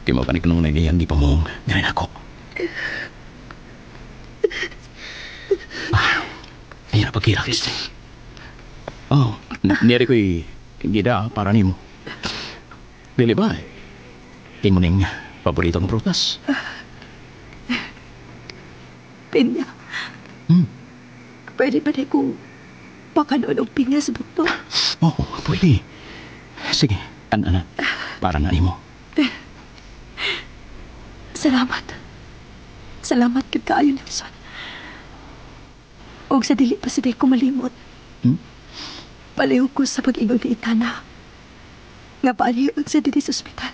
Speaker 7: Kaya mo panik nung nagayang di pa mong ngayon ako. Ayan na pagkira, Christy. Oh, niyari ko'y gida para ni mo. Dili ba? Kaya mo ning paborito ng prutas.
Speaker 1: Pinya. Pwede ba na kung pakanood ang pinya sa bukto?
Speaker 7: Oh, pwede. Sige, ana. Para na nimo.
Speaker 1: Salamat. Salamat kid kaayo, Nelson. Og sa dili pa si ko malimot. Palihog ko sa pag-ingon ni Itana. Nga palihog sa dili sa ospital.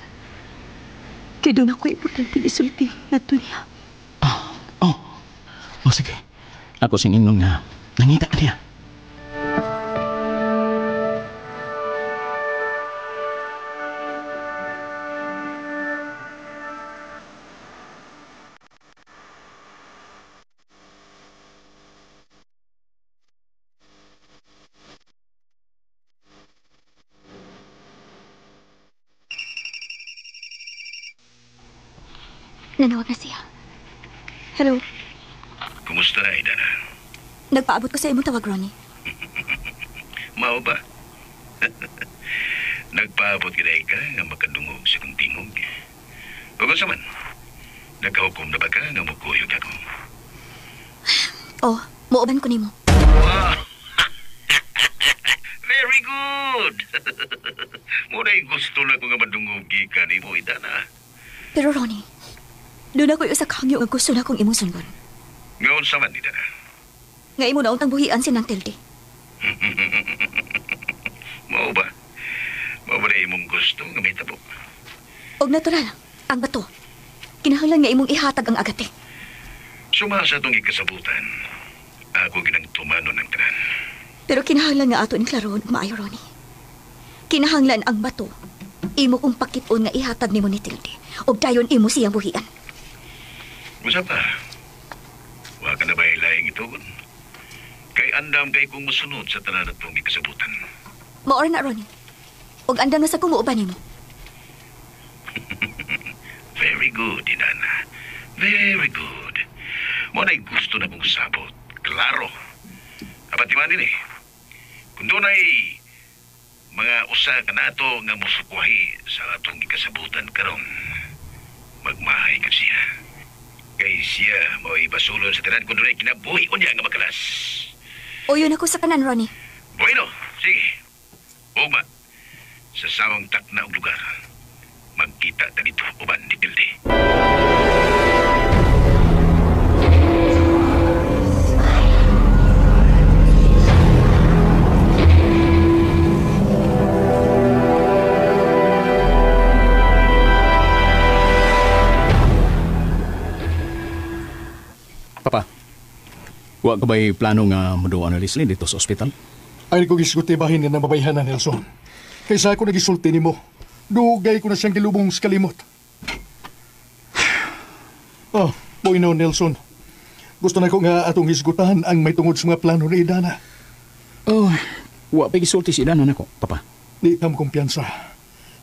Speaker 1: Kaya doon ako importante isulti na niya.
Speaker 7: Oh, sige. Ako siningong nga nangita ka niya.
Speaker 1: Nanawag na siya. Hello.
Speaker 4: Kumusta, Idana?
Speaker 1: Nagpaabot ko sa imong tawag, Ronnie.
Speaker 4: Mao ba? Nagpaabot gid ka nga makadungog sa kong tingog. O kung saman, nagkahukom na ba ka nga mukuyog ako?
Speaker 1: Oh, muuban ko nimo.
Speaker 4: Wow! Very good! Muna'y gusto na ko nga madungog gikan ni mo, Idana.
Speaker 1: Pero Ronnie, doon ako yung sa kangyo nga gusto na akong imong sundan.
Speaker 4: Ngayon saman, Idana.
Speaker 1: Nga imo na untang buhian si Nang Tilde.
Speaker 4: Mao ba? Mao ba na imong gusto nga may tabo?
Speaker 1: Og natural, ang bato. Kinahanglan nga imong ihatag ang agate.
Speaker 4: Sumasa itong ikasabutan. Ako ginang tumano ng tanan.
Speaker 1: Pero kinahanglan nga ato ni Claron, maayo Ronnie. Kinahanglan ang bato. Imo kong pakipon nga ihatag nimo ni Tilde. Og dayon imo siyang buhian.
Speaker 4: Usap na. Wa ka na ba ilayang ito? Kay andam kay kung musunod sa tanan itong ikasabutan.
Speaker 1: Maor na Ronnie. Og andam na sa kumuuban nimo.
Speaker 4: Very good, Inana. Very good. Mo na'y gusto na kong sabot. Klaro. Apat di man din eh. Kung doon ay mga usa ka nato nga musukwahi sa atong ikasabutan karon, magmahay ka siya. Kay siya mo ibasulon sa tanan kung doon ay kinabuhi o niya nga makalas.
Speaker 1: O yun ako sa kanan, Ronnie.
Speaker 4: Bueno, sige. Uma, sa sawang takna og lugar, magkita ta dito uban ni Tilde.
Speaker 7: Papa, wa ka ba'y plano nga maduwa na Leslie dito sa ospital?
Speaker 5: Ay ko gisguti bahin nga na mabayhanan, Nelson. Kaysa ako nagisulti nimo, dugay ko na siyang gilubong sa kalimot. Oh, boy no, Nelson. Gusto na ko nga atong hisgutan ang may tungod sa mga plano ni Idana.
Speaker 7: Oh, wa pa gisulti si Idana nako, Papa.
Speaker 5: Di kam kumpiyansa.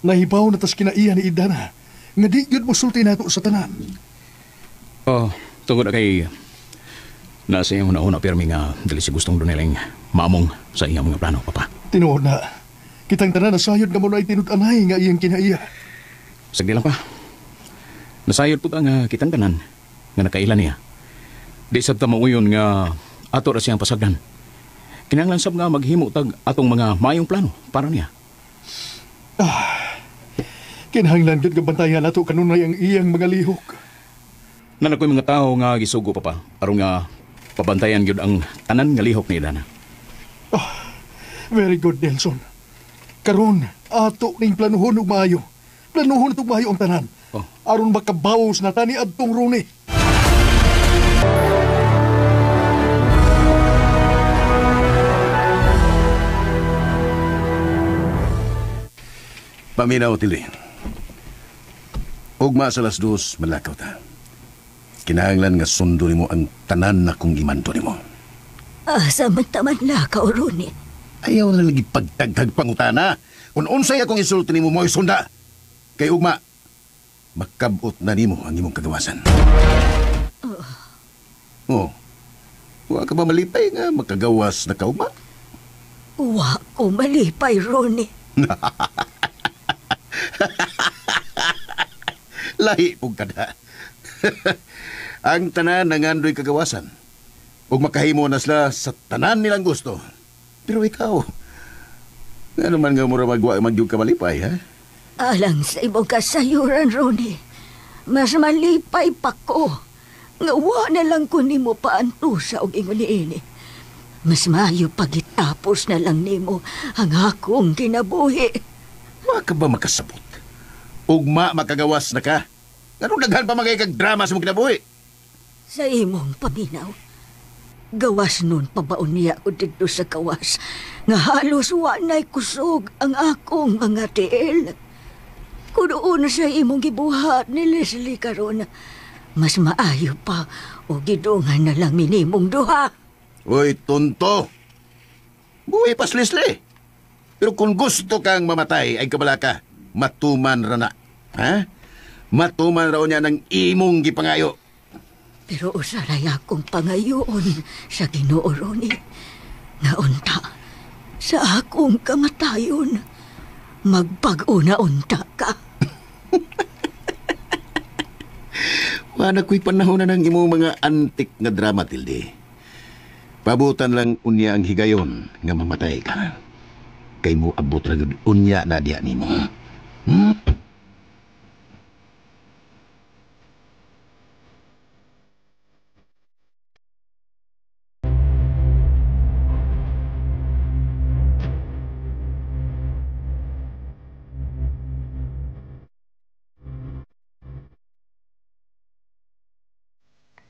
Speaker 5: Nahibaw na tas kinaiya ni Idana. Nga di yun mo sulti nato sa tanan.
Speaker 7: Oh, tungod na kay nasa iyong una-una pirmi nga dali si gustong doon maamong sa iyang mga plano, Papa.
Speaker 5: Tinuod na. Kitang tanan nasayod nga mo na itinud-anay nga iyang kinaiya.
Speaker 7: Sagdi lang pa. Nasayod po nga kitang tanan nga nakailan niya. Di sab ta mauyon nga ato ra siyang pasagdan. Kinahanglan sab nga maghimo tag atong mga mayong plano para niya.
Speaker 5: Kinahanglan gyud nga bantayan nato kanunay ang iyang mga lihok.
Speaker 7: Nanakoy mga tao nga gisugo, Papa, aron nga pabantayan gyud ang tanan nga lihok ni Idana.
Speaker 5: Very good, Nelson. Karon, ato ning planuhon og maayo. Planuhon og maayo ang tanan.
Speaker 7: Oh.
Speaker 5: Aron makabawas na tani adtong Rune.
Speaker 2: Paminaw, Tilde. Ugma sa alas 2, malakaw ta. Kinahanglan nga sundo nimo ang tanan na kong imanto nimo.
Speaker 3: Samantaman lakaw, Ronnie.
Speaker 2: Ayaw na lagi pagtagtag pangutana. Kung unsay akong isulti nimo mo isunda. Kay ugma, makabot na nimo ang imong kagawasan. Oh. Wa ka ba malipay nga makagawas na kaugma?
Speaker 3: Wa ko malipay, Ronnie.
Speaker 2: Lahi pong kada. Ang tanan nangandoy kagawasan. Ug makahimo na sila sa tanan nilang gusto. Pero ikaw, Ano man nga mura magwa magyug ka malipay, ha?
Speaker 3: Alang sa imong kasayuran, Ronnie. Mas malipay pa ko. Nga wa na lang ko nimo paantusa og ingon niini. Mas maayo pagitapos na lang nimo ang akong kinabuhi.
Speaker 2: Wa ka ba makasabot? Ugma makagawas na ka. Anong daghan pa magay kag drama sa mong kinabuhi?
Speaker 3: Sa imong paminaw, gawas nun pabaon niya ko dito sa kawas nga halos wa na'y kusog ang akong mga tiil. Kunoon sa imong gibuhat ni Leslie karon, mas maayo pa o gidungan na lang minimong duha.
Speaker 2: Uy, tonto. Buhay pas Leslie. Pero kung gusto kang mamatay ay kabala ka, matuman ra na. Ha? Matuman raw niya ng imong gipangayo.
Speaker 3: Pero usaray akong pangayoon sa Ginoo, Ronnie. Naunta, sa akong kamatayon, magpag-una-unta ka.
Speaker 2: Wala ko'y panahon na ng imong mga antik nga drama, Tilde. Pabutan lang unya ang higayon nga mamatay ka. Kay mo abot ra gyud unya na diya nimo.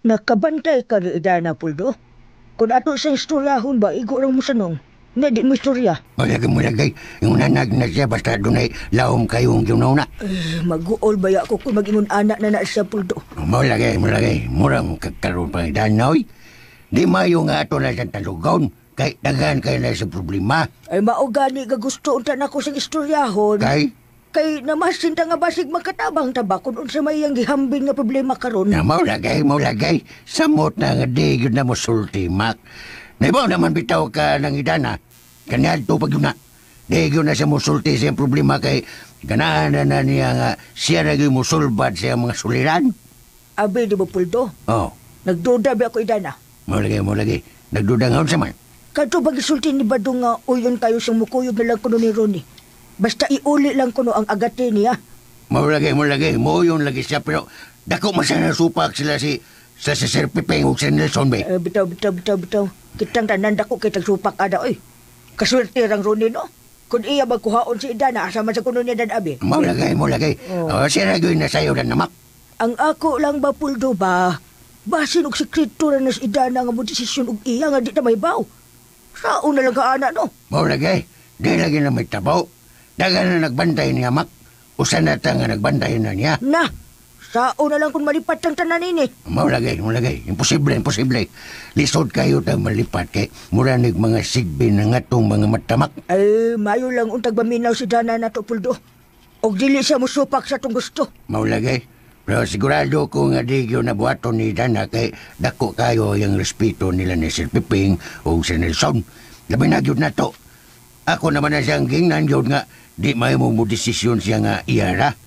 Speaker 9: Nakabantay ka rin, Idana, Puldo. Kung ato sa istoryahon ba, igo lang mo sanong. Nga di mo istorya.
Speaker 8: Wala ka mo lagay. Yung nanag na siya basta doon ay laom kayong ginuuna.
Speaker 9: Mag-uol ba ako kung mag-ingon anak na siya, Puldo?
Speaker 8: Mo lagay. Murang kagkaroon pang idanoy. Di mayo nga ato na sa talugaw. Kay dagan kayo na sa problema.
Speaker 9: Ay maugani ka gusto unta na ko sa istoryahon. Kay namasinta nga basig magkatabang taba kung unsa may ang gihambing nga problema karon.
Speaker 8: Na mo lagay. Samot na nga di yun na mo sulti, Mac. Naibaw naman bitaw ka ng idana. Kanyad to pag yun na. Di yun na siya mo sulti sa problema kay ganahan na niya nga siya na mo sulbad sa mga suliran.
Speaker 9: Abi di mo, Puldo?
Speaker 8: Oh.
Speaker 9: Nagduda ba ako, Idana?
Speaker 8: Mo lagay. Nagduda nga sa man.
Speaker 9: Kadto ba gisulti ni Badong nga uyon kayo sa mukuyog na lang kuno ni Ronnie? Basta iuli lang kuno ang agati niya.
Speaker 8: Mo lagay. Mo yun lagi siya pero dako man siya nasupak sila sa Sir Pipeng o si Nelson Bay.
Speaker 9: Bitaw. Kitang tanan dako kitang supak ada, oy. Kaswerte rang Ronnie, no? Kung iya magkuhaon si Idana, asa man sa kuno niya dan abi.
Speaker 8: Mo lagay. Siya na na sayo na namak.
Speaker 9: Ang ako lang ba, Puldo ba? Basin og sekreto na nas Idana nga mo desisyon og iya nga di na may baw. Sao na lang ka, ana, no?
Speaker 8: Mo lagay. Di lagi na may tabaw. Dagan na nagbantay niya, Mak. Usan na nga nagbantay na niya.
Speaker 9: Na, sao na lang kung malipat ang tanan ini.
Speaker 8: Mo lagay. Imposible. Lisod kayo tang malipat kay muranig mga sigbi na nga tong mga matamak.
Speaker 9: Ay, mayo lang untag baminaw si Dana na to, Puldo. Og dili siya musupak sa tong gusto.
Speaker 8: Mo lagay. Pero sigurado ko nga di yun nabuhaton ni Dana kay dako kayo yung respeto nila ni Sir Piping o si Nelson. Labi na yun na to. Ako naman na siyang gingnan yun nga di may mo desisyon siya nga iyara.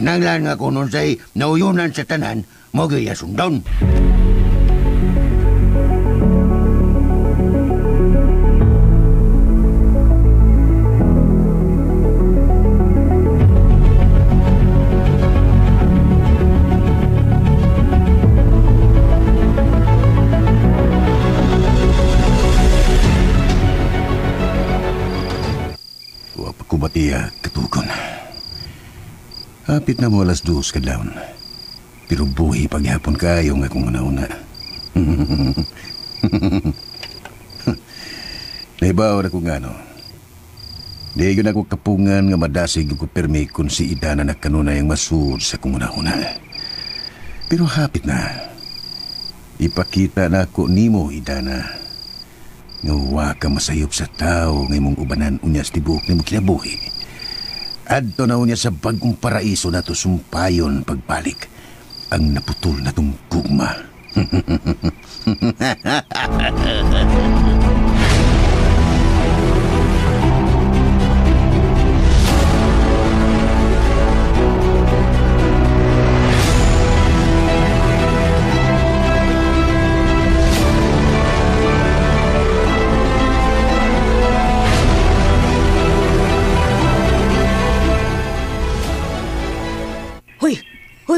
Speaker 8: Nanglan nga kung nun sa'y nauyunan sa tanan, mo gaya sundon.
Speaker 2: Kumatiya, katukon. Hapit na mo alas 2 kadlawon. Pero buhi paghapon kayo nga kung una-una. Naibaw na kung ano. Di yun ako kapungan nga madasig ko permi kung si Idana na kanunay ang masud sa kung una-una. Pero hapit na. Ipakita na ako nimo, Idana. Nga wa ka masayop sa tao ngay mong ubanan unya sa tibok ni mo kinabuhi. Adto na unya sa bagong paraiso na to sumpayon pagbalik ang naputol na tong gugma.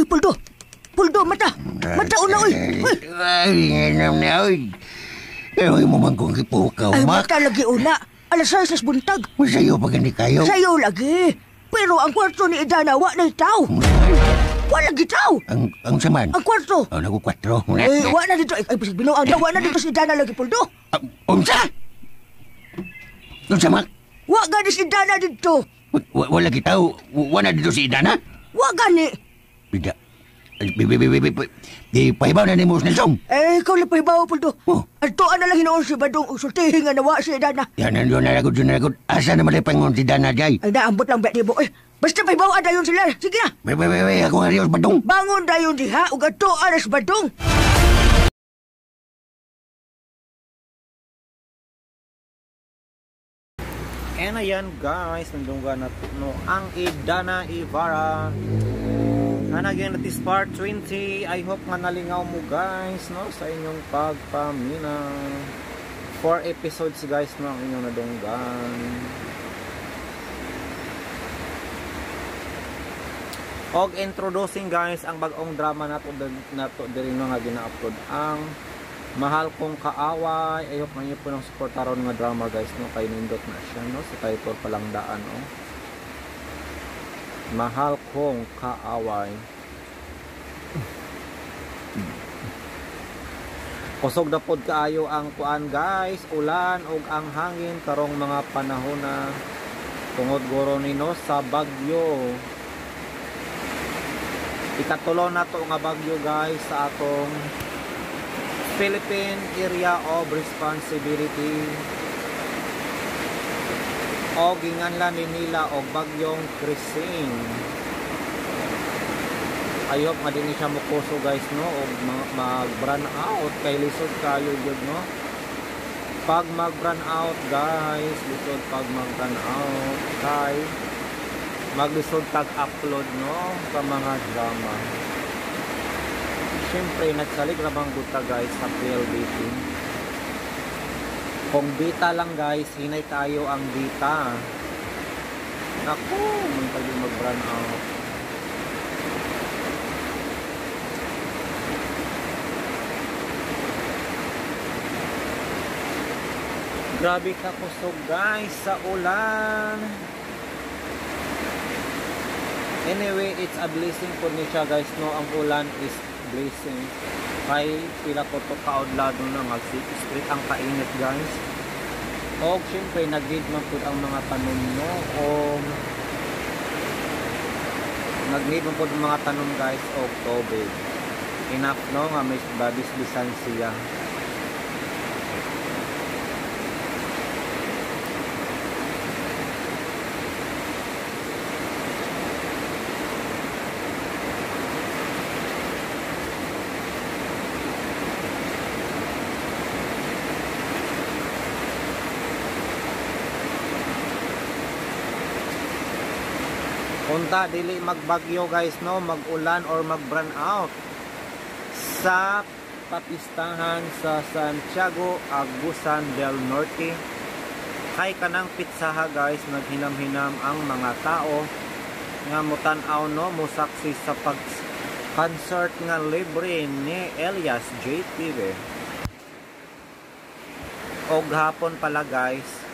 Speaker 9: Uy, Puldo! Puldo, mata! Mata, una, uy! Uy!
Speaker 8: Ay, inam na, oy. Ewan mo man kung kipukaw,
Speaker 9: Ay,
Speaker 8: mak.
Speaker 9: mata lagi una. Alas 6 buntag.
Speaker 8: Masayo pa gani kayo.
Speaker 9: Sa'yo lagi. Pero ang kwarto ni Idana, wa na itaw. Wa lagi itaw.
Speaker 8: Ang saman.
Speaker 9: Ang kwarto.
Speaker 8: Oh, nagkukwatro.
Speaker 9: Eh, wa na dito. Ay, bisig binuang na. Wa na dito si Idana lagi, Puldo.
Speaker 8: Unsa? Unsa, mak?
Speaker 9: Wa gani si Idana dito.
Speaker 8: Wala kitaw. Wala dito si Idana?
Speaker 9: Wa gani.
Speaker 8: Bida. Di pahibaw na ni Mus Nelson.
Speaker 9: Eh, ikaw lang pahibaw, Puldo.
Speaker 8: Oh.
Speaker 9: Adtoan na lang hinoon si Badong. Usultihin nga nawa si Idana.
Speaker 8: Yan, yun na lagod. Asa naman ay pangon si Dana, Jay?
Speaker 9: Ay, naambot lang ba, Dibo? Eh, basta pahibaw ada yun sila. Sige na.
Speaker 8: Wey, ako nga Rios Badong.
Speaker 9: Bangon dayon diha. Ug adtoan na si Badong.
Speaker 10: And ayan guys, nandungga na no, ang Idana Ibarra. And again, that is part 20. I hope nga nalingaw mo guys no, sa inyong pagpamina. 4 episodes guys no, ang inyong nadunggan. Og introducing guys ang bagong drama nato diri nga gina-upload ang Mahal Kong Kaaway. Ayok nga niyo po ng supportaron nga drama guys no, kay nindot na siya no, sa title pa lang daan no. Mahal Kong Kaaway. Kusog na pod kaayo ang kuan guys, ulan ug ang hangin karong mga panahon na tungod guro nino sa bagyo. Ikatulo na to nga bagyo guys sa atong Philippine Area of Responsibility o ginganlan nila og bagyong Krising. Ayop nga din siya mukuso guys no, og mag-run out kay lisod kayo jud no. Pag mag-run out guys, lisod pag mag-run out kay maglisod tag-upload no sa mga drama. Siyempre nagsalig ramang buta guys sa PLDT. Kung bita lang guys, hinay tayo ang bita. Naku, may tayo mag-run out. Grabe ka kusog guys sa ulan. Anyway, it's a blessing po ni siya guys no, ang ulan is blessing. Kay pila ko to kaudlado na mag-street ang kainit guys. O syempre nag-need man po ang mga tanom no, o nag-need man po ang mga tanom guys o tubig. Enough no nga may babis-bisan siya. Punta dili magbagyo guys no, magulan or mag-burn out sa papistahan sa Santiago, Agusan del Norte. Kay kanang pitsaha guys, naghinam-hinam ang mga tao nga mutan-aw no, musaksi sa pag-concert nga libre ni Elias JTV. Og hapon pala guys,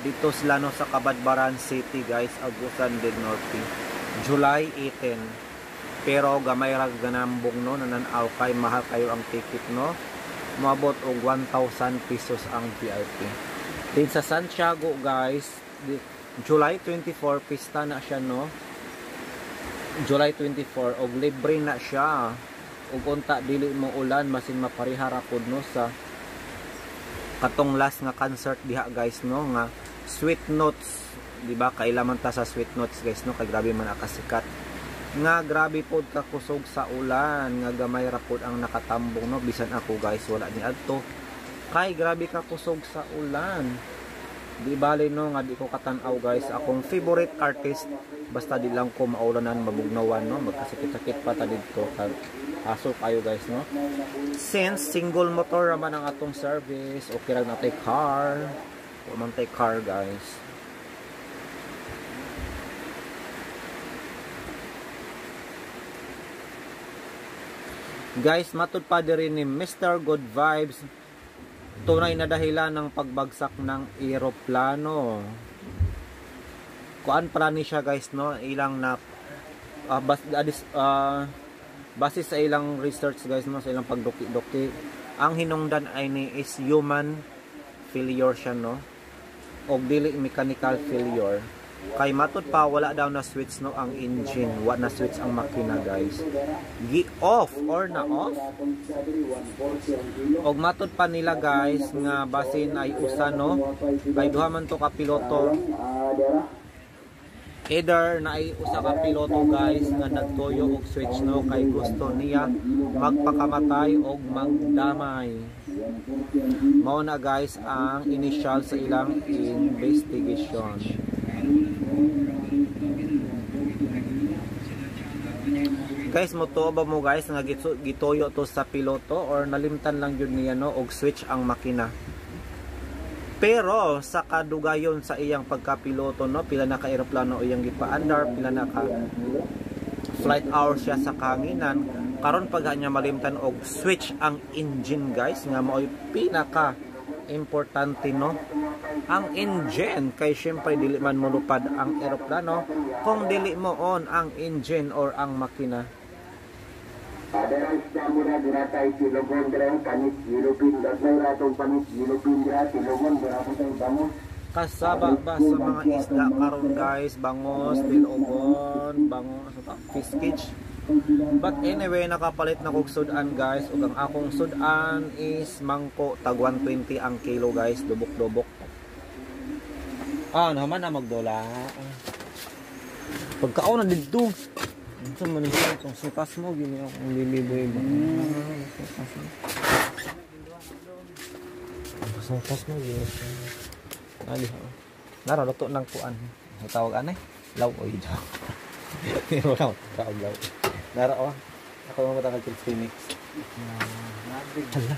Speaker 10: dito sila no sa Cabadbaran City guys, Agusan del Norte, July 18. Pero gamay ra ganambong no, nananaw kay mahal kayo ang ticket no, maabot og 1,000 pesos ang VIP. Din sa Santiago guys, July 24 pista na siya no, July 24 og libre na siya. Ug unta dili mo ulan, masin maparihara pod no sa katong last nga concert diha guys no, nga Sweet Notes, di ba? Kailaman ta sa Sweet Notes guys no, kay grabe man akasikat. Nga grabe pod ka kusog sa ulan, nga gamay ra pod ang nakatambong no, bisan ako guys wala ni adto. Kay grabe ka kusog sa ulan. Di bali no nga di ko katanaw guys akong favorite artist, basta di lang ko maulanan mabugnawan no, magkasakit-sakit pa ta didto kag aso kayo guys no. Since single motor naman ang atong service, okay ra natay car. O man tay car guys. Guys, matud pa rin ni Mr. Good Vibes, tunay na dahilan ng pagbagsak ng eroplano. Kuan para ni siya guys, no? Ilang na base sa ilang research guys, no, sa ilang pagduki-duki, ang hinungdan ay ni is human failure siya, no, o dili mechanical failure. Kay matud pa wala daw na switch, no, ang engine, wala na switch ang makina guys, gi off or na off. Og matud pa nila guys nga basin ay usa, no, kay duha man to ka piloto, either na ay usa ka piloto guys nga nagtuyo og switch, no, kay gusto niya magpakamatay og magdamay. Mao na guys ang initial sa ilang investigation. Guys, moto ba mo guys nga gituyo to sa piloto or nalimtan lang yun niya, no, og switch ang makina. Pero sa kadugayon sa iyang pagkapiloto, no, pila na ka eroplano iyang gipaandar, pila na ka flight hours siya sa kahanginan, karon pag niya malimtan og switch ang engine guys, nga mao'y pinaka importante, no, ang engine. Kay syempre dili man molupad ang eroplano kung dili mo on ang engine or ang makina.
Speaker 4: Adalah isda muda diratai kilogon dereng kanit yulupin dasay ratong panit yulupin dira kilogon beraputang bangus.
Speaker 10: Kasaba ba sa mga isda karon guys, bangos, tilogon, bangos, fish cage. But anyway, nakapalit na kog sudan guys, ug ang akong sudan is mangko tag 120 ang kilo guys, dubok-dubok. Naman na magdola. Pagkaon na dito. Ito man itong sukas mo, gini akong liliboy ba? Sukas mo, gini ako. Naraluto ng kuan. Tawag anay? Law o ito. Pero lang, tawag law. Nara, ako mga matanggal til Phoenix. Hala.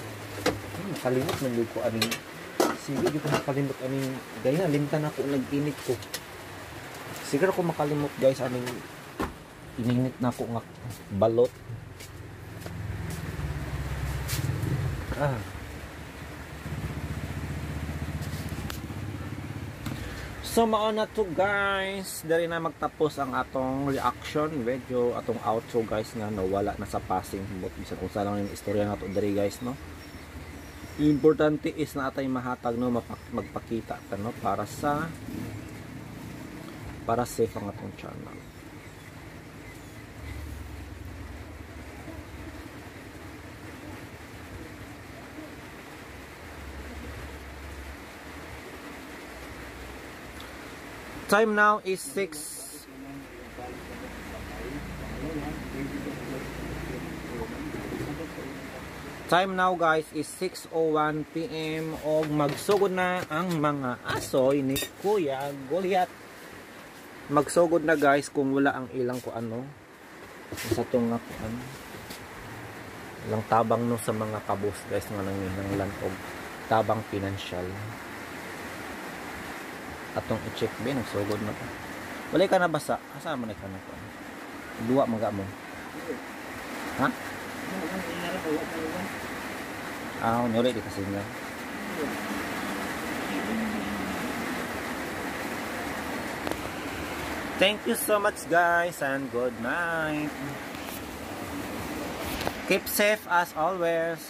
Speaker 10: Nakalimot ng luko aning. Sige, dito nakalimot aning. Gaya, limtan ako, nag-init ko. Siguro ako makalimot guys, aning ininit na ako nga balot. So mao na to guys, dari na magtapos ang atong reaction video, atong outro guys, nga nawala na sa passing but bisan kung saan lang yung istorya nato dari guys, no. Importante is na atay mahatag, no, magpakita ta, no, para safe ang atong channel. Time now is 6. Time now guys is 6:01 PM og magsugod na ang mga asoy ni Kuya Goliath. Magsugod na guys kung wala ang ilang kuano sa tunga kuan. Ilang tabang no sa mga kabus guys nga nangingnan og tabang financial. Atong i-check ba, nagsugod na pa. Walay ka na basa. Asa mo na ka na pa? Duwa mga mo. Ha? Nuri di kasi nga. Thank you so much guys and good night. Keep safe as always.